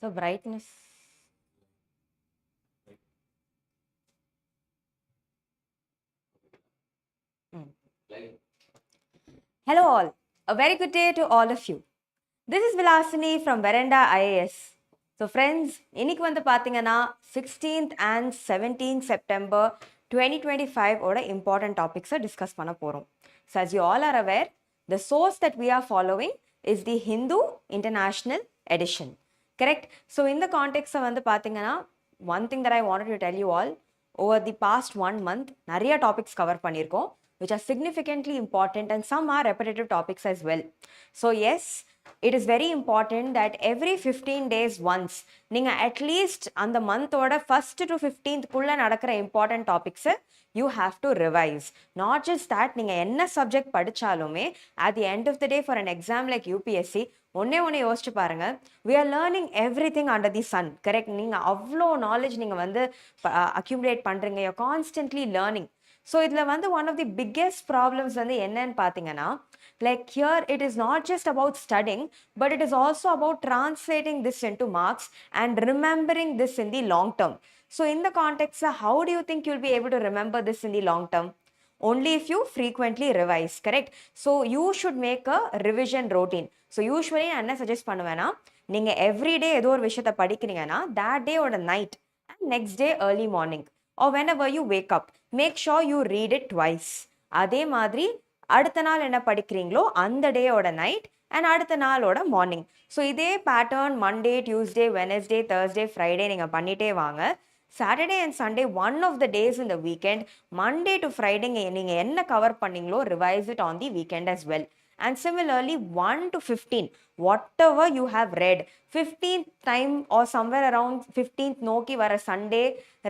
So brightness. Hello all. A very good day to all of you. This is Vilasini from Veranda IAS. So friends, இன்னைக்கு வந்து பாத்தீங்கன்னா 16th and 17th September 2025 ஓட important topics discuss பண்ண போறோம். So as you all are aware, the source that we are following is the Hindu International Edition. Correct? So in the context வந்து பாத்தீங்கன்னா one thing that I wanted to tell you all, over the past 1 month நிறைய topics cover பண்ணியிருக்கோம், which are significantly important and some are repetitive topics as well. So yes, it is very important that every 15 days once நீங்க at least அந்த month-ஓட 1st to 15th குள்ள நடக்கிற important topics you have to revise. Not just that, நீங்க என்ன subject படிச்சாலுமே at the end of the day for an exam like UPSC ஒன்னே யோசிச்சு பாருங்க, we are learning everything under the sun. Correct? நீங்க அவ்வளோ knowledge நீங்க வந்து accumulate பண்றீங்க, you're constantly learning. So இதுல வந்து one of the biggest problems வந்து என்னன்னு பாத்தீங்கன்னா, like here it is not just about studying, but it is also about translating this into marks and remembering this in the long term. So in the context, how do you think you'll be able to remember this in the long term? Only if you frequently revise, correct? So you should make a revision routine. So usually நான் என்ன suggest பண்ணுவேன்னா, நீங்க everyday ஏதோ ஒரு விஷயத்தை படிக்கிறீங்கன்னா that day or the night and next day early morning or whenever you wake up, make sure you read it twice. அதே மாதிரி அடுத்த நாள் என்ன படிக்கிறீங்களோ அந்த டேயோட நைட் அண்ட் அடுத்த நாளோட மார்னிங். ஸோ இதே pattern Monday, Tuesday, Wednesday, Thursday, Friday நீங்கள் பண்ணிட்டே வாங்க. Saturday and Sunday one of the days இந்த வீக்கெண்ட், மண்டே டு ஃப்ரைடே நீங்கள் என்ன கவர் பண்ணீங்களோ revise it on the weekend as well. And similarly 1 to 15, whatever you have read, 15th time or somewhere around 15th நோக்கி வர Sunday,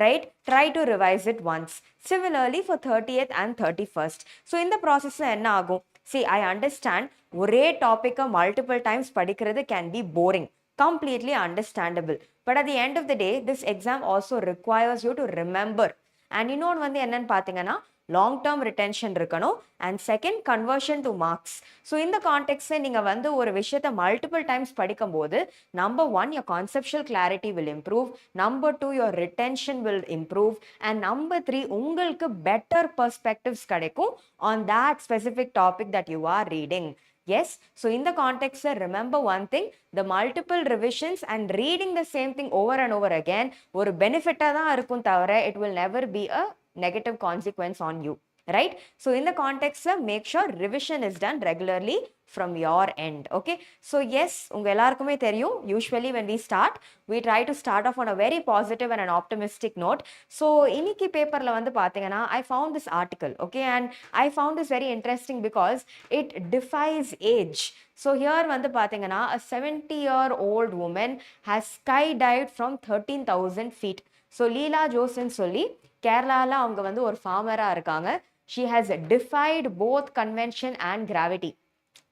right, try to revise it once. Similarly for 30th and 31st. So in the process என்ன ஆகும்? See, I understand ஒரே டாபிக்கை multiple times படிக்கிறது can be boring, completely understandable, but at the end of the day this exam also requires you to remember. And இன்னொன்று வந்து என்னன்னு பார்த்தீங்கன்னா long term retention இருக்கணும் and second conversion to marks. So in the context நீங்க வந்து ஒரு விஷயத்தை multiple times படிக்கும்போது number 1 your conceptual clarity will improve, number 2 your retention will improve, and number 3 உங்களுக்கு better perspectives கிடைக்கும் on that specific topic that you are reading. Yes, so in the context remember one thing, the multiple revisions and reading the same thing over and over again ஒரு பெனிஃபிட்டா தான் இருக்கும் தவிர it will never be a negative consequence on you, right? So in the context make sure revision is done regularly from your end. Okay, so yes, unga ellarkume theriyum, usually when we start we try to start off on a very positive and an optimistic note. So இன்னைக்கு பேப்பர்ல வந்து பாத்தீங்கன்னா I found this article, okay, and I found this very interesting because it defies age. So here வந்து பாத்தீங்கன்னா a 70-year-old woman has skydived from 13,000 feet. So லீலா ஜோஸ்ன்னு சொல்லி கேரளால அவங்க வந்து ஒரு ஃபார்மரா இருக்காங்க. she has defied both convention and gravity.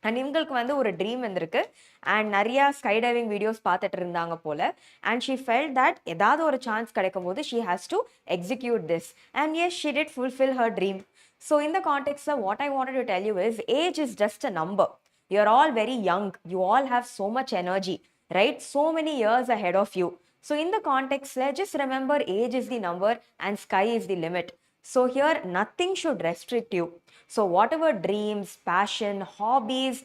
And இவங்களுக்கு வந்து ஒரு ட்ரீம் வந்திருக்கு அண்ட் நிறைய ஸ்கை டைவிங் வீடியோஸ் பார்த்துட்டு இருந்தாங்க போல. அண்ட் ஷீ ஃபெல்ட் தட் ஏதாவது ஒரு சான்ஸ் கிடைக்கும் போது she has to execute this and as she did fulfill her dream. So இந்த கான்டெக்ட்ல what I wanted to tell you is age is just a number. You are all very young, you all have so much energy, right? So many years ahead of you. So in the context, just remember age is the number and sky is the limit. So here nothing should restrict you. So whatever dreams, passion, hobbies,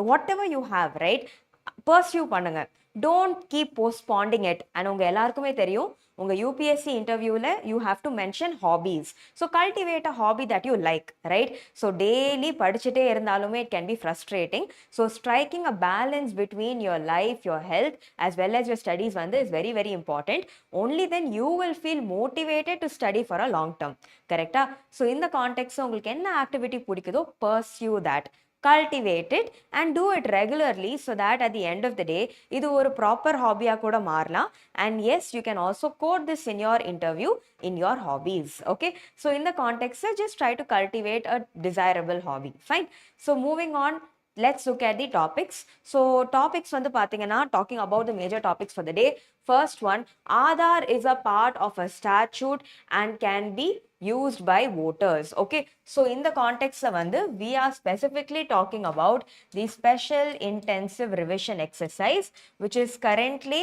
whatever you have, right, pursue பண்ணுங்க. Don't keep postponing it. And உங்க எல்லாருக்குமே தெரியும் உங்க UPSC interviewல you have to mention hobbies. So cultivate a hobby that you like, right? So daily படிச்சுட்டே இருந்தாலுமே it can be frustrating. So striking a balance between your life, your health as well as your studies வந்து is very very important. Only then you will feel motivated to study for a long term. கரெக்டா? So இந்த கான்டெக்ட்ல உங்களுக்கு என்ன activity பிடிக்குதோ pursue that, cultivate it and do it regularly so that at the end of the day இது ஒரு proper hobby-ஆ கூட மாறலாம். And yes, you can also quote this in your interview in your hobbies. Okay, so in the context just try to cultivate a desirable hobby. Fine. So moving on, let's look at the topics. So topics வந்து பாத்தீங்கன்னா talking about the major topics for the day. First one, Aadhaar is a part of a statute and can be used by voters. Okay, so in the context of we are specifically talking about the special intensive revision exercise which is currently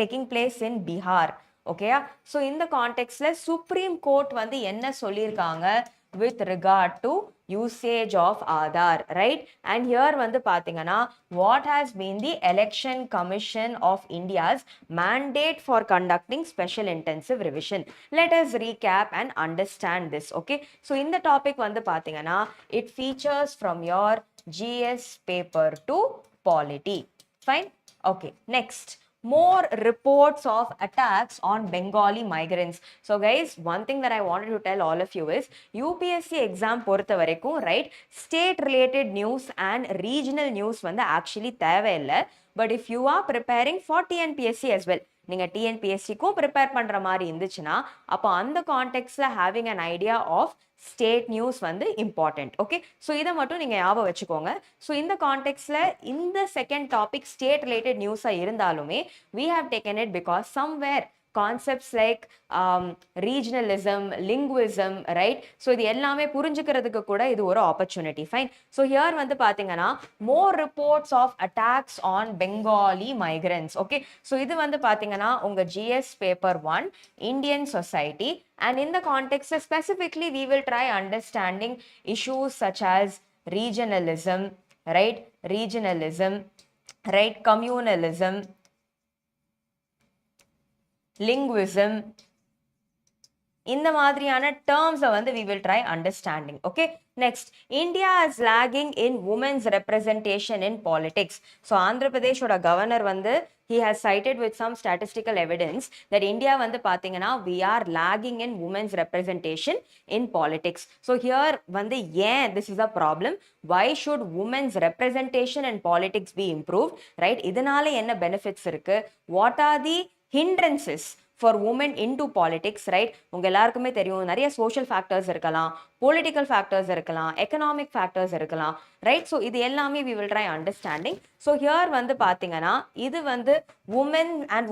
taking place in Bihar. Okay, so in the context Supreme Court enna sollirukanga with regard to usage of Aadhaar, right? And here pathingana what has been the Election Commission of India's mandate for conducting special intensive revision. Let us recap and understand this. Okay, so in the topic pathingana it features from your GS paper 2 polity. Fine. Okay, next, more reports of attacks on Bengali migrants. So guys, one thing that I wanted to tell all of you is UPSC exam பொறுத்த வரைக்கும், right, state related news and regional news actually தேவையில்லை. But if you are preparing for TNPSC as well, நீங்க TNPSC-க்கும் prepare பண்ற மாதிரி இருந்துச்சுன்னா அப்போ அந்த கான்டெக்ட்ல having an idea of state news important. Okay, so இதை மட்டும் நீங்க ஞாபகம் வச்சுக்கோங்க. So இந்த கான்டெக்ட்ல இந்த second topic state related news இருந்தாலுமே we have taken it because somewhere concepts like regionalism, linguism, right? So இது எல்லாமே புரிஞ்சுக்கிறதுக்கு கூட இது ஒரு opportunity. Fine. So here பாத்தீங்கன்னா more reports of attacks on Bengali migrants. Okay, so இது பாத்தீங்கன்னா உங்க GS paper 1 Indian society, and in the context specifically we will try understanding issues such as regionalism, right? Regionalism, right? Communalism, linguism, இந்த மாதிரியான terms we will try understanding. Okay, next, India is lagging in women's representation in politics. So Andhra Pradesh oda governor he has cited with some statistical evidence that India pathina we are lagging in women's representation in politics. So here this is a problem. Why should women's representation in politics be improved, right? இதனால என்ன benefits இருக்கு? What are the hindrances for women into politics, right? உங்க எல்லாருக்குமே தெரியும் நிறைய social factors இருக்கலாம், political factors இருக்கலாம், economic factors இருக்கலாம், right? So இது எல்லாமே we will try understanding. So here பாத்தீங்கன்னா இது women and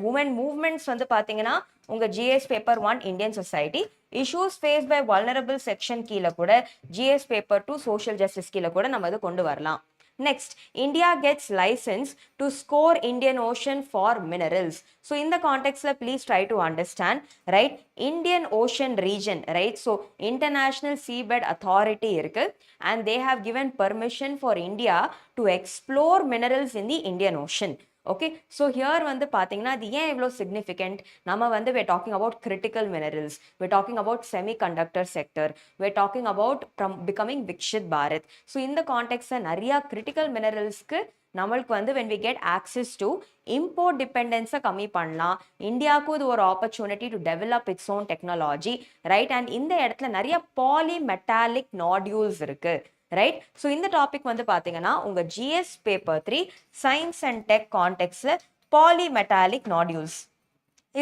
women movements பாத்தீங்கன்னா உங்க GS paper 1 Indian society, issues faced by vulnerable section கீழ கூட GS paper 2 social justice கீழ கூட நம்ம இது கொண்டு வரலாம். Next, India gets license to score Indian Ocean for minerals. So in the context please try to understand, right? Indian Ocean region, right? So International Seabed Authority irukku, and they have given permission for India to explore minerals in the Indian Ocean. Okay, so here பாத்தீங்கன்னா இது ஏன் இவ்வளோ significant? நம்ம we're talking about critical minerals, we're talking about semiconductor sector, we're talking about becoming Vikshit Bharat. So in the context நிறைய critical mineralsக்கு நம்மளுக்கு when we get access to import dependence கம்மி பண்ணலாம். இந்தியாவுக்கு இது ஒரு opportunity to develop its own technology, right? And இந்த இடத்துல நிறைய polymetallic nodules இருக்கு, right? So in the topic பாத்தீங்கன்னா உங்க GS paper 3 science and tech context polymetallic nodules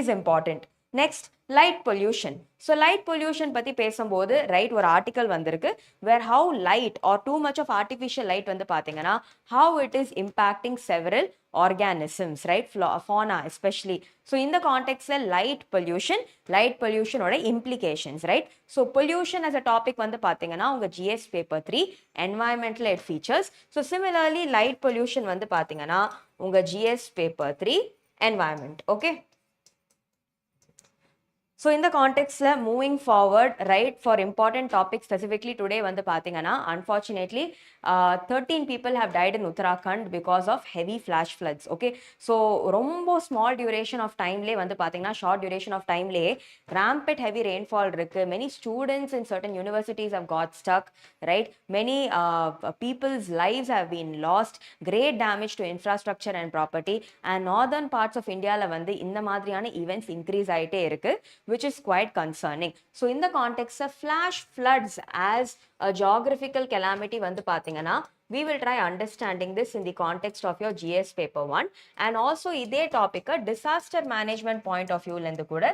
is important. Next, light pollution. So light pollution பத்தி பேசும்போது, right, ஒரு article வந்திருக்கு where how light or too much of artificial light பாத்தீங்கன்னா how it is impacting several organisms, right? Fauna especially. So in the context light pollution ஓட implications, right? So pollution as a topic பாத்தீங்கன்னா உங்க GS paper 3 environmental it features. So similarly light pollution பாத்தீங்கன்னா உங்க GS paper 3 environment. Okay, so in the context moving forward, right, for important topics specifically today pathina unfortunately 13 people have died in Uttarakhand because of heavy flash floods. Okay, so rombo small duration of time le pathina short duration of time le rampant heavy rainfall irukku. Many students in certain universities have got stuck, right? Many people's lives have been lost, great damage to infrastructure and property, and northern parts of India la இந்த மாதிரியான events increase ஆயிட்டே இருக்கு. which is quite concerning. So in the context of flash floods as a geographical calamity வந்து பாத்தீங்கன்னா, we will try understanding this in the context of your GS paper 1, and also இதே topic disaster management point of view லந்து கூட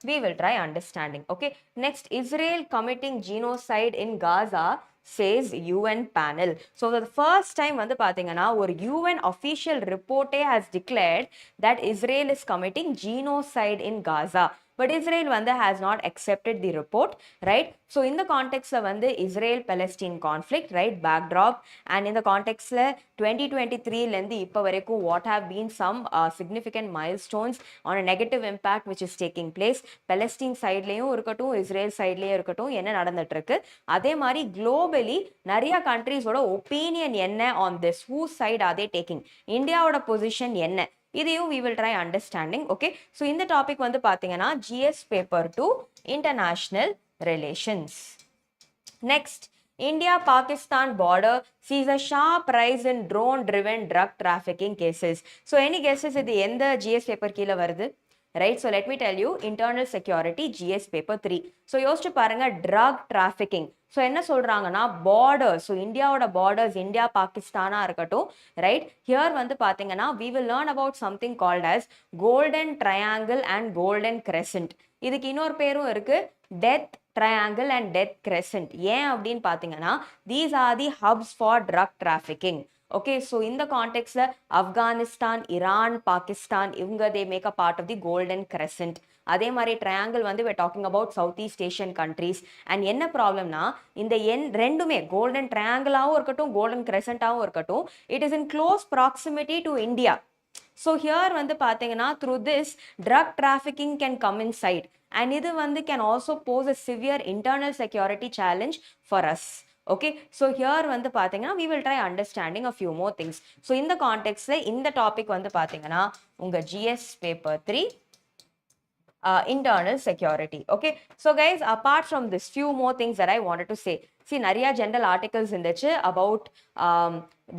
we will try understanding. Okay, next, Israel committing genocide in Gaza says UN panel. So the first time வந்து பாத்தீங்கன்னா ஒரு UN official report has declared that Israel is committing genocide in Gaza. But Israel வந்து has not accepted the report, right? So in the context வந்து Israel-Palestine conflict, right, backdrop, and in the context 2023 லந்து இப்ப வரைக்கும் what have been some significant milestones on a negative impact which is taking place. Palestine sideலயும் இருக்கட்டும், Israel sideலயும் இருக்கட்டும், என்ன நடந்துட்டு இருக்கு. அதே மாதிரி globally நிறைய countries ஓட opinion என்ன on this, whose side are they taking, இந்தியாவோட position என்ன, இதையும் we will try understanding. Okay, so இந்த topic வந்து பாத்தீங்கன்னா GS paper 2 international relations. Next, India-Pakistan border sees a sharp rise in drone-driven drug trafficking cases. So any guesses இது எந்த GS paper கீழ வருது? Right, so let me tell you, internal security GS paper 3. So யோசிச்சு பாருங்க, drug trafficking. So என்ன சொல்றாங்கன்னா borders, so இந்தியாவோட borders, India பாகிஸ்தானா இருக்கட்டும், right, here வந்து பாத்தீங்கன்னா we will learn about something called as golden triangle and golden crescent. இதுக்கு இன்னொரு பேரும் இருக்கு, death triangle and death crescent. ஏன் அப்படின்னு பாத்தீங்கன்னா these are the hubs for drug trafficking. Okay, so in the context Afghanistan, Iran, Pakistan, இவங்க they make a part of the golden crescent. அதே மாதிரி triangle வந்து we're talking about Southeast Asian countries. And என்ன ப்ராப்ளம்னா இந்த ரெண்டுமே golden triangle ஆவும் இருக்கட்டும், golden crescent ஆவும் இருக்கட்டும், it is in close proximity to India. So here வந்து பாத்தீங்கன்னா through this drug trafficking can come inside, and இது வந்து can also pose a severe internal security challenge for us. Okay, so here வந்து பாத்தீங்கன்னா we will try understanding a few more things. So in the context இந்த topic வந்து பாத்தீங்கன்னா உங்க GS paper 3 internal security. Okay, so guys, apart from this, few more things that I wanted to say. See, நிறைய general articles இருந்துச்சு about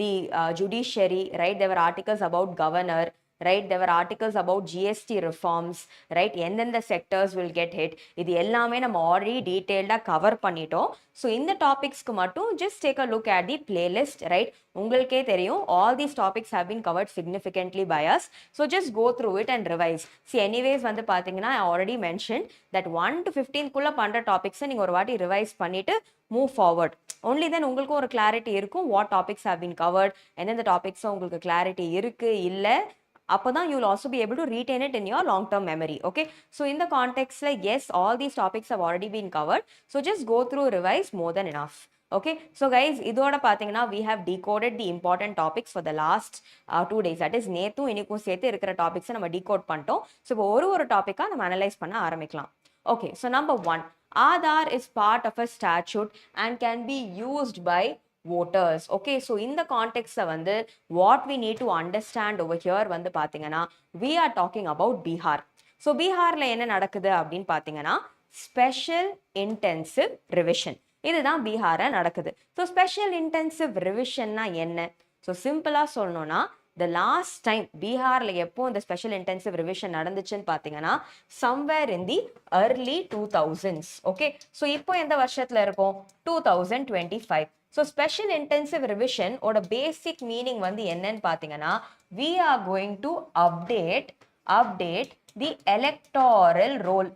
the judiciary, right? There were articles about governor, right? There were articles about GST reforms, right? எந்தெந்த sectors will get hit, இது எல்லாமே நம்ம already detailed cover பண்ணிட்டோம். So இந்த topicsக்கு மட்டும் just take a look at the playlist, right? உங்களுக்கே தெரியும், all these topics have been covered significantly by us. So just go through it and revise. See, anyways வந்து பாத்தீங்கன்னா I already mentioned that 1 to 15 குள்ள பண்ற topics நீங்க ஒரு வாட்டி revise பண்ணிட்டு move forward. Only then உங்களுக்கு ஒரு clarity இருக்கும், what topics have been covered, எந்தெந்த topics உங்களுக்கு clarity இருக்கு இல்ல, அப்பதான் you will also be able to retain it in your long term memory. Okay, so in the context yes, all these topics have already been covered, so just go through, revise, more than enough. Okay, so guys, இதோட பாத்தீங்கன்னா we have decoded the important topics for the last 2 days, that is நேத்தும் இன்னைக்கும் சேர்த்து இருக்கிற topics நம்ம decode பண்ணிட்டோம். So இப்போ ஒரு டாபிக்கா நம்ம அனலைஸ் பண்ண ஆரம்பிக்கலாம். Okay, so number 1, Aadhaar is part of a statute and can be used by voters. Okay, so in the context வந்து what we need to understand over here வந்து பாத்தீங்கன்னா we are talking about Bihar. So பீகார்ல என்ன நடக்குது அப்படின்னு பாத்தீங்கன்னா special intensive revision, இதுதான் பீகார்ல நடக்குது. So special intensive revisionனா என்ன? So சிம்பிளா சொல்லணும்னா the last time பீகார்ல எப்போ இந்த special intensive revision நடந்துச்சுன்னு பாத்தீங்கன்னா somewhere in the early 2000s. Okay, so இப்போ எந்த வருஷத்துல இருக்கோம்? 2025. So special intensive revision ஓட basic meaning வந்து என்னன்னு பாத்தீங்கன்னா we are going to update the electoral roll.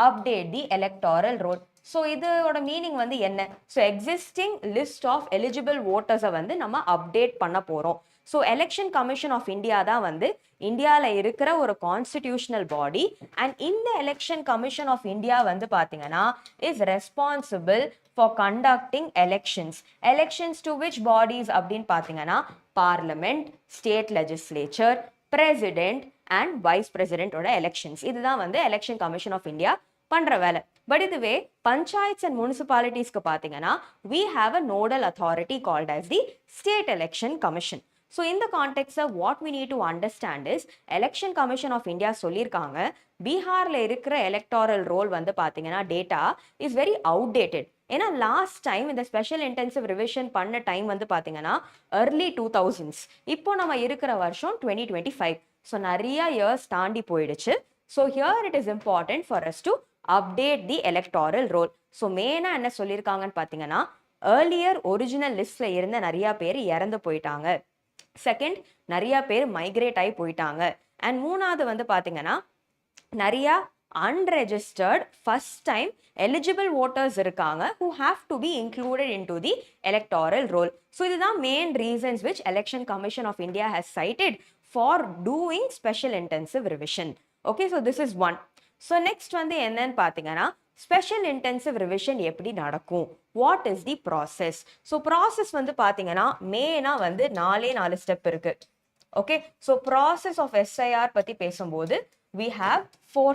Update the electoral roll. So இதோட மீனிங் வந்து என்ன? So existing list of eligible voters வந்து நம்ம update பண்ண போறோம். So election commission of India தான் வந்து இந்தியால இருக்கிற ஒரு constitutional body, and இந்த election commission of India வந்து பாத்தீங்கன்னா is responsible for conducting elections to which bodies அப்படின்னு பாத்தீங்கன்னா parliament, state legislature, president and vice president ஓட elections. இதுதான் வந்து election commission of India பண்ற வேலை. பட் இதுவே பஞ்சாயத்ஸ் அண்ட் முனிசிபாலிட்டிஸ்க்கு பாத்தீங்கன்னா we have a nodal authority called as the state election commission. So in the context of what we need to understand is election commission of India சொல்லிருக்காங்க பீகார்ல இருக்கிற electoral roll வந்து பாத்தீங்கன்னா data is very outdated. ஏன்னா last time இந்த special intensive revision பண்ண time வந்து பாத்தீங்கன்னா early 2000s. இப்போ நம்ம இருக்கிற வருஷம் 2025. ஸோ நிறைய இயர்ஸ் தாண்டி போயிடுச்சு. So here it is important for us to update the electoral roll. So மெயினா என்ன சொல்லியிருக்காங்கன்னு பார்த்தீங்கன்னா ஏர்லியர் ஒரிஜினல் லிஸ்ட்ல இருந்த நிறைய பேர் இறந்து போயிட்டாங்க. செகண்ட், நிறைய பேர் மைக்ரேட் ஆகி போயிட்டாங்க. அண்ட் மூணாவது வந்து பார்த்தீங்கன்னா நிறைய unregistered first time eligible voters இருக்காங்க who have to be included into the electoral roll. So இதுதான் main reasons which Election Commission of India has cited for doing special intensive revision. Okay, so this is one. So next வந்து என்னன்னு பார்த்தீங்கன்னா special intensive revision எப்படி நடக்கும், what is the process. So process வந்து பார்த்தீங்கன்னா மெயினாக வந்து நாலு ஸ்டெப் இருக்கு. Okay, so process of S I R பற்றி பேசும்போது we have four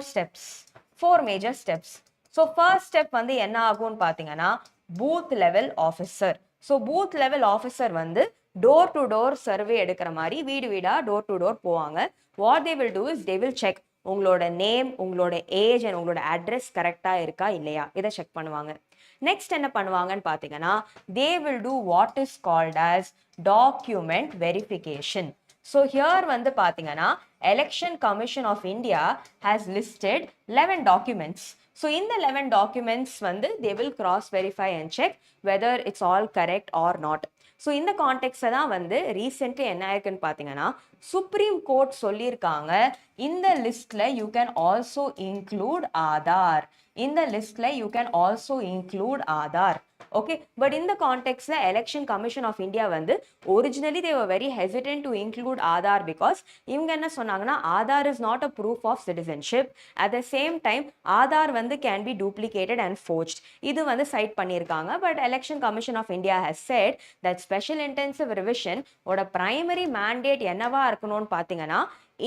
major steps. So first step வந்து என்ன ஆகும்னு பார்த்தீங்கன்னா booth level officer. So booth level officer வந்து டோர் டு டோர் சர்வே எடுக்கிற மாதிரி வீடு வீடா டோர் டு டோர் போவாங்க. What they will do is they will check உங்களோட நேம், உங்களோட ஏஜ் அண்ட் உங்களோட அட்ரஸ் கரெக்டா இருக்கா இல்லையா, இதை செக் பண்ணுவாங்க. நெக்ஸ்ட் என்ன பண்ணுவாங்கன்னு பார்த்தீங்கன்னா they will do what is called as document verification. So here வந்து பார்த்தீங்கன்னா Election Commission of India has listed 11 documents. So in the 11 documents வந்து they will cross verify and check whether it's all correct or not. So இந்த கான்டெக்ட்ல தான் வந்து recently என்ன ஆயிருக்குன்னு பார்த்தீங்கன்னா supreme court சொல்லியிருக்காங்க இந்த லிஸ்ட்ல you can also include Aadhaar. இந்த லிஸ்ட்ல you can also include Aadhaar. Okay, but in the context the Election Commission of India வந்து originally they were very hesitant to include Aadhaar because இவங்க என்ன சொன்னாங்கன்னா Aadhaar is not a proof of citizenship. At the same time Aadhaar வந்து can be duplicated and forged. இது வந்து cite பண்ணியிருக்காங்க. But Election Commission of India has said that special intensive revision ஓட primary mandate என்னவா இருக்கணும்னு பார்த்தீங்கன்னா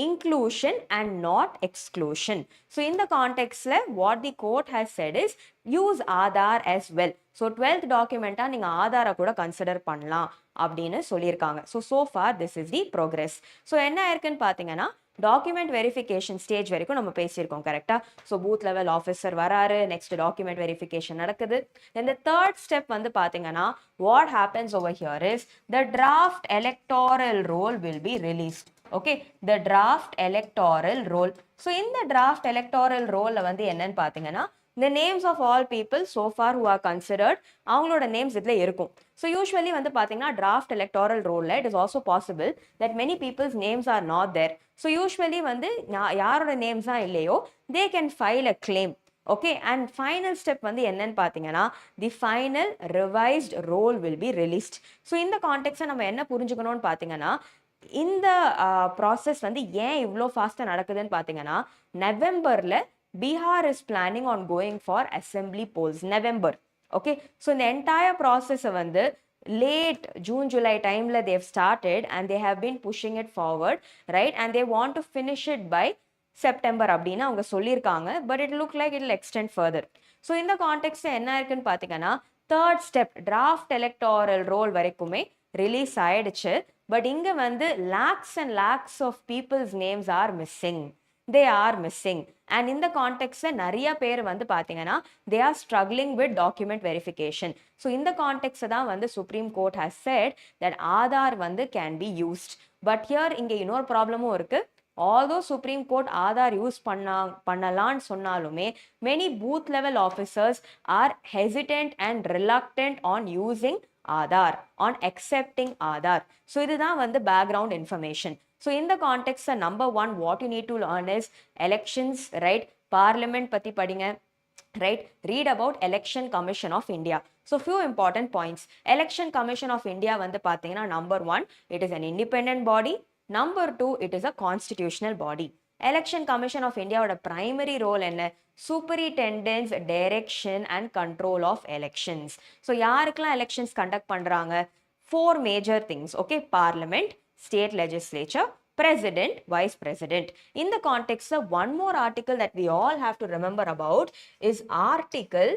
inclusion and not exclusion. So in the context what the court has said is use Aadhaar as well. So 12th document நீங்க ஆதார கூட consider பண்ணலாம் அப்படின்னு சொல்லியிருக்காங்க. So far this is the progress. So என்ன இருக்குன்னு பார்த்தீங்கன்னா டாக்குமெண்ட் வெரிஃபிகேஷன் ஸ்டேஜ் வரைக்கும் நம்ம பேசியிருக்கோம் கரெக்டா. ஸோ பூத் லெவல் ஆஃபீஸர் வராரு, நெக்ஸ்ட் டாக்குமெண்ட் வெரிஃபிகேஷன் நடக்குது. இந்த தேர்ட் ஸ்டெப் வந்து பார்த்தீங்கன்னா what happens over here is the draft electoral roll will be released. Okay, the draft electoral roll. So இந்த டிராஃப்ட் எலெக்டாரல் ரோல்ல வந்து என்னன்னு பார்த்தீங்கன்னா the names of all people so far who are considered அவங்களோட names இதில் இருக்கும். So usually வந்து பார்த்தீங்கன்னா டிராஃப்ட் எலெக்டாரல் ரோலில் it is also possible that many peoples names are not there. So usually வந்து யாரோட நேம்ஸ் தான் இல்லையோ they can file a claim. Okay, and final step வந்து என்னன்னு பார்த்தீங்கன்னா the final revised roll will be released. So இந்த கான்டெக்ட்ஸை நம்ம என்ன புரிஞ்சுக்கணும்னு பார்த்தீங்கன்னா இந்த ப்ராசஸ் வந்து ஏன் இவ்வளோ ஃபாஸ்ட்டாக நடக்குதுன்னு பார்த்தீங்கன்னா நவம்பரில் Bihar is planning on going for assembly polls November. Okay, so the entire process வந்து late June July timeல they have started and they have been pushing it forward, right, and they want to finish it by September அப்படின்னு அவங்க சொல்லியிருக்காங்க. But it look like it will extend further. So இந்த கான்டெக்ட்ல என்ன இருக்குன்னு பார்த்தீங்கன்னா third step draft electoral roll வரைக்குமே release ஆயிடுச்சு. But இங்க வந்து lakhs and lakhs of people's names are missing. they are missing, and in the context நிறைய பேர் வந்து பார்த்தீங்கன்னா they are struggling with document verification. So in the context தான் வந்து Supreme Court has said that Aadhaar வந்து can be used. But here இங்க இன்னொரு ப்ராப்ளமும் இருக்கு. although Supreme Court Aadhaar use பண்ணலான்னு சொன்னாலுமே many booth level officers are hesitant and reluctant on using Aadhaar, on accepting Aadhaar. So இதுதான் வந்து background information. So in the context number one what you need to learn is elections, right, parliament பத்தி படிங்க, right, read about Election Commission of India. So few important points. Election Commission of India வந்து பார்த்தீங்கன்னா number one, it is an independent body. Number two, it is a constitutional body. Election Commission of India ஓட primary role என்ன? Superintendence, direction and control of elections. So யாருக்கெல்லாம் elections conduct பண்றாங்க? Four major things. Okay, parliament, state legislature, president, vice president. In the context of one more article that we all have to remember about is article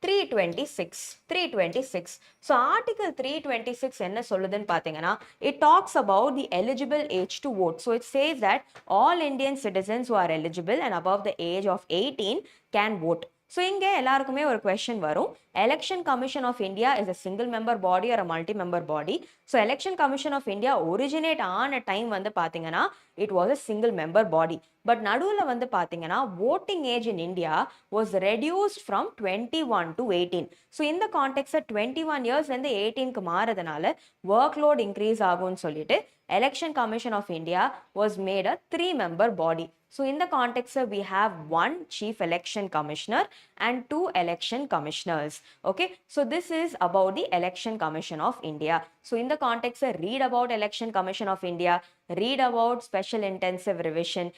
326. So article 326 என்ன சொல்லுதுன்னு பார்த்தீங்கன்னா it talks about the eligible age to vote. So it says that all Indian citizens who are eligible and above the age of 18 can vote. So இங்கே எல்லாருக்குமே ஒரு question வரும், election commission of India is a single member body or a multi member body. So election commission of India originate ஆன time வந்து பார்த்தீங்கன்னா it was a single member body. But நடுவில் வந்து பார்த்தீங்கன்னா voting age in India was reduced from 21 to 18. So இந்த கான்டெக்ட்ல 21 இயர்ஸ்லேருந்து 18க்கு மாறதுனால ஒர்க் லோட் இன்க்ரீஸ் ஆகும்னு சொல்லிட்டு election commission of India was made a 3-member body. So in the context, we have 1 chief election commissioner and 2 election commissioners. Okay, so this is about the election commission of India. So in the context, read about election commission of India, read about special intensive revision,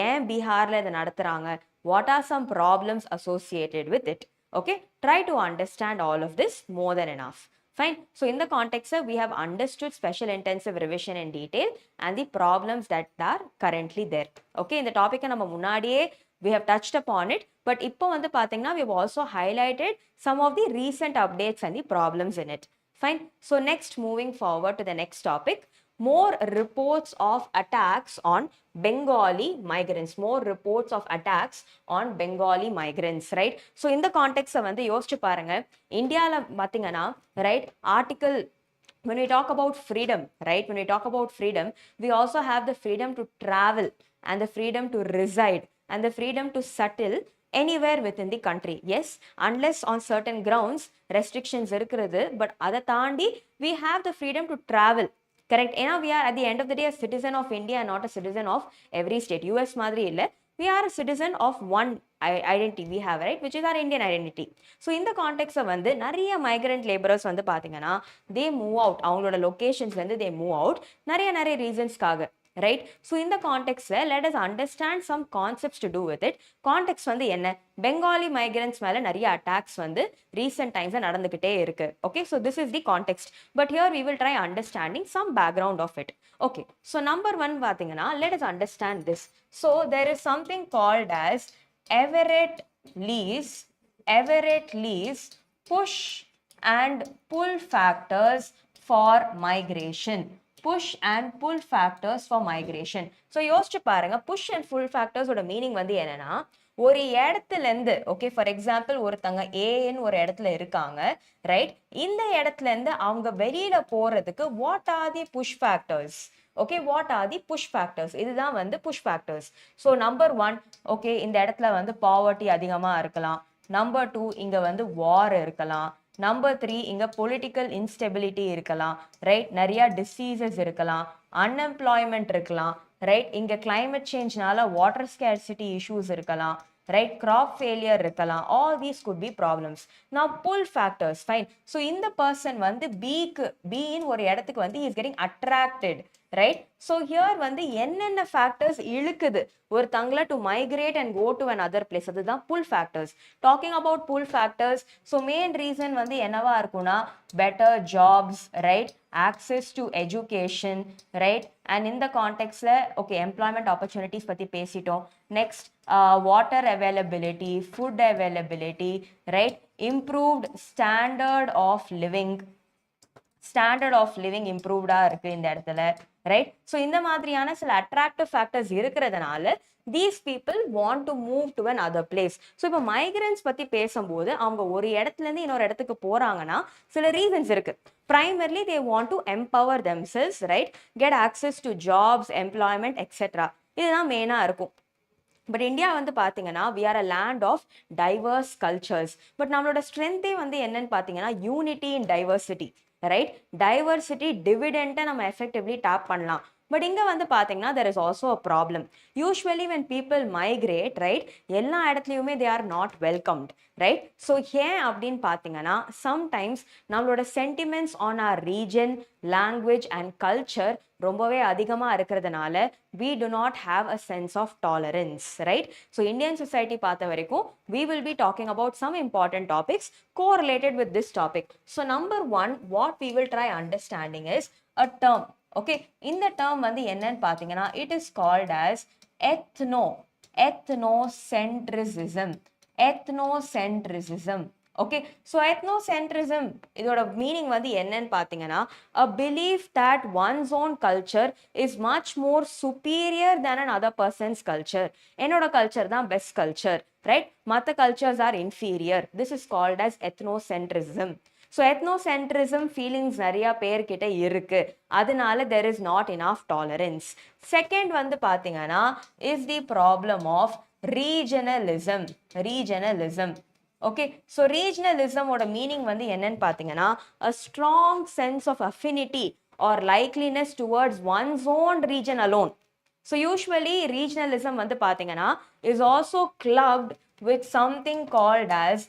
ஏன் பீகார்ல இதை நடத்துறாங்க, what are some problems associated with it. Okay, try to understand all of this more than enough. Fine. So in the context, we have understood special intensive revision in detail and the problems that are currently there. Okay, in the topic நம்ம முன்னாடியே we have touched upon it, but இப்போ வந்து பாத்தீங்கன்னா we have also highlighted some of the recent updates and the problems in it. Fine. So next, moving forward to the next topic, more reports of attacks on Bengali migrants. More reports of attacks on Bengali migrants, right? So in the context வந்து யோசிச்சு பாருங்க, இந்தியால பாத்தீங்கன்னா right article, when we talk about freedom, right, when we talk about freedom, we also have the freedom to travel and the freedom to reside and the freedom to settle anywhere within the country. Yes, unless on certain grounds restrictions இருக்கிறது, but அதை தாண்டி we have the freedom to travel. Correct. ஏன்னா we are at the end of the day a citizen of India and not a citizen of every state. US மாதிரி இல்லை, we are a citizen of one identity we have, right, which is our Indian identity. So in the context வந்து நிறைய migrant laborers வந்து பார்த்தீங்கன்னா they move out, அவங்களோட locations வந்து they move out நிறைய ரீசன்ஸ்க்காக, right? So in the context, let us understand some concepts to do with it. Context வந்து என்ன, Bengali migrants மேல நிறைய attacks வந்து recent times நடந்துக்கிட்டே இருக்கு. Okay, so this is the context, but here we will try understanding some background of it. Okay, so number 1 பார்த்தீங்கன்னா let us understand this. So there is something called as Everett Lee's push and pull factors for migration. Push and pull factors for migration. So யோசிச்சு பாருங்க, push and pull factors ஓட meaning வந்து என்னன்னா, ஒரு இடத்துல இருந்து, okay, for example ஒருத்தங்க ஏன்னு ஒரு இடத்துல இருக்காங்க, ரைட், இந்த இடத்துல இருந்து அவங்க வெளியில போறதுக்கு what are the push factors. Okay, what are the push factors, இதுதான் வந்து push factors. So number 1, okay, இந்த இடத்துல வந்து பாவர்ட்டி அதிகமா இருக்கலாம். நம்பர் 2, இங்க வந்து வார் இருக்கலாம். நம்பர் 3, இங்க பொலிட்டிக்கல் இன்ஸ்டெபிலிட்டி இருக்கலாம், ரைட், நிறைய டிசீசஸ் இருக்கலாம், அன்எம்ப்ளாய்மெண்ட் இருக்கலாம், ரைட், இங்க கிளைமேட் சேஞ்ச்னால வாட்டர் ஸ்கேர்சிட்டி இஷ்யூஸ் இருக்கலாம், ரைட், கிராப் ஃபெயிலியர் இருக்கலாம். All these could be problems. நான் புல் ஃபேக்டர்ஸ், ஃபைன். ஸோ இந்த பர்சன் வந்து பின்னு ஒரு இடத்துக்கு வந்து is getting attracted, right. So here வந்து என்னென்ன ஃபேக்டர்ஸ் இழுக்குது ஒரு தங்களை to migrate and go to another place, அதுதான் pull factors. Talking about pull factors, so main reason வந்து என்னவா இருக்கும்னா better jobs, right, access to education, right, and இந்த கான்டெக்ட்ல ஓகே எம்ப்ளாய்மெண்ட் ஆப்பர்ச்சுனிட்டிஸ் பற்றி பேசிட்டோம். Next water availability, food availability, right, improved standard of living இம்ப்ரூவ்டா இருக்கு இந்த இடத்துல, ரைட். ஸோ இந்த மாதிரியான சில அட்ராக்டிவ் ஃபேக்டர்ஸ் இருக்கிறதுனால these people want to move to another place. So இப்போ மைக்ரன்ஸ் பத்தி பேசும்போது அவங்க ஒரு இடத்துல இருந்து இன்னொரு இடத்துக்கு போறாங்கன்னா சில ரீசன்ஸ் இருக்கு. primarily they want to empower themselves, right, get access to jobs, employment, etc. இதுதான் மெயினா இருக்கும். பட் இந்தியா வந்து பார்த்தீங்கன்னா we are a land of diverse cultures. But நம்மளோட ஸ்ட்ரென்த்தே வந்து என்னன்னு பார்த்தீங்கன்னா unity in diversity, right. Diversity டிவிடெண்ட்டை நம்ம எஃபெக்டிவ்லி டேப் பண்ணலாம். பட் இங்கே வந்து பார்த்தீங்கன்னா there is also a problem. Usually when people migrate, right, எல்லா இடத்துலையுமே they are not welcomed, right. So ஏன் அப்படின்னு பார்த்தீங்கன்னா சம்டைம்ஸ் நம்மளோட sentiments on our region, language and culture ரொம்பவே அதிகமாக இருக்கிறதுனால we do not have a sense of tolerance, right. So Indian society பார்த்த வரைக்கும் we will be talking about some important topics correlated with this topic. So number 1, what we will try understanding is a term. Okay, இந்த term வந்து என்னன்னு பார்த்தீங்கன்னா it is called as ethnocentrism. Okay, so ethnocentrism இதோட மீனிங் வந்து என்னன்னு பார்த்தீங்கன்னா a belief that one's own culture is much more superior than another person's culture. என்னோட கல்ச்சர் தான் பெஸ்ட் கல்ச்சர், ரைட்? மற்ற cultures are inferior. This is called as ethnocentrism. So ethnocentrism feelings நிறைய பேர்கிட்ட இருக்கு, அதனால there is not enough tolerance. Second வந்து பார்த்தீங்கன்னா is the problem of regionalism. regionalism. Okay, so regionalism ஓட மீனிங் வந்து என்னன்னு பார்த்தீங்கன்னா a strong sense of affinity or likeliness towards one's own region alone. So usually regionalism வந்து பார்த்தீங்கன்னா is also clubbed with something called as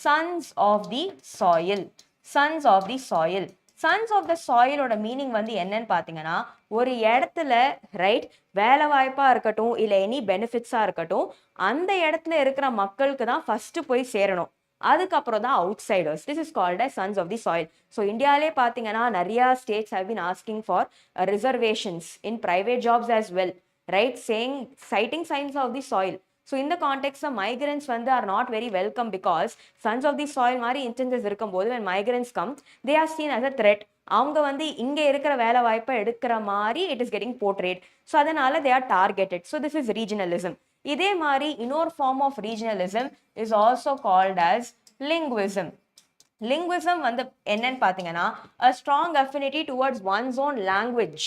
sons of the soil. sons of the soil. sons of the soil ஓட meaning வந்து என்னன்னு பார்த்தீங்கன்னா ஒரு இடத்துல right வேலை வாய்ப்பா இருக்கட்டும் இல்லை எனி பெனிஃபிட்ஸா இருக்கட்டும் அந்த இடத்துல இருக்கிற மக்களுக்கு தான் ஃபர்ஸ்ட் போய் சேரணும், அதுக்கப்புறம் தான் outsiders. This is called as sons of the soil. So இந்தியாவிலே பார்த்தீங்கன்னா நிறைய states have been asking for reservations in private jobs as well, right? Saying citing signs of the soil. So இந்த கான்டெக்ட்ல migrants வந்து are not very welcome because sons of the soil மாதிரி instances இருக்கும்போது when migrants come they are seen as a threat. அவங்க வந்து இங்க இருக்கிற வேலை வாய்ப்பை எடுக்கிற மாதிரி it is getting portrayed. So அதனால they are targeted. So this is regionalism. இதே மாதிரி இன்னொரு form of regionalism is also called as linguism. linguism வந்து என்னன்னு பார்த்தீங்கன்னா a strong affinity towards one's own language,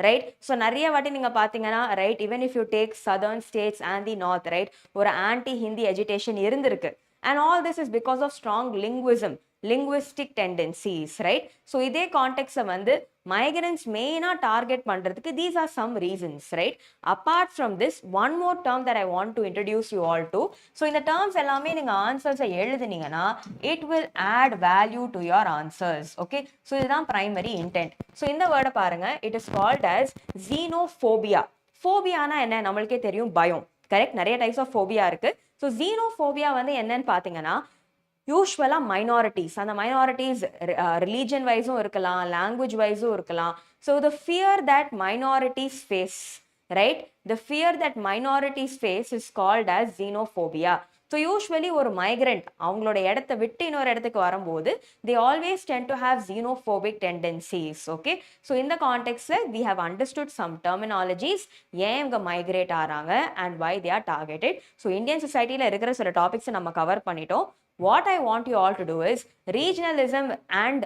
right? So நிறைய வாட்டி நீங்கள் பார்த்தீங்கன்னா right even if you take southern states and the north, right, ஒரு ஆன்டி ஹிந்தி எஜுகேஷன் இருந்திருக்கு. And all this is because of strong linguism, linguistic tendencies, right? So இதே கான்டெக்ட்ஸை வந்து migrants மெயினாக target பண்ணுறதுக்கு these are some reasons, right? Apart from this, one more term that I want to introduce you all to. So இந்த terms எல்லாமே நீங்கள் ஆன்சர்ஸை எழுதுனீங்கன்னா it will add value to your answers, okay? So இதுதான் primary intent. So இந்த வேர்டை பாருங்க, it is called as xenophobia. ஃபோபியானா என்ன? நம்மளுக்கே தெரியும், பயம், கரெக்ட்? நிறைய டைப்ஸ் ஆஃப் ஃபோபியா இருக்கு. ஸோ xenophobia வந்து என்னன்னு பார்த்தீங்கன்னா யூஸ்வலாக மைனாரிட்டிஸ், அந்த மைனாரிட்டிஸ் ரிலீஜன் வைஸும் இருக்கலாம், லாங்குவேஜ் வைஸும் இருக்கலாம். So the fear that minorities face, right, the fear that minorities face is called as xenophobia. So usually ஒரு மைக்ரண்ட் அவங்களோட இடத்த விட்டு இன்னொரு இடத்துக்கு வரும்போது they always tend to have xenophobic tendencies, okay? So இந்த கான்டெக்ட்ஸில் we have understood some terminologies, ஏன் இவங்க மைக்ரேட் ஆகிறாங்க and why they are targeted. So Indian சொசைட்டியில் இருக்கிற சில டாபிக்ஸை நம்ம கவர் பண்ணிட்டோம். What I want you all to do is regionalism and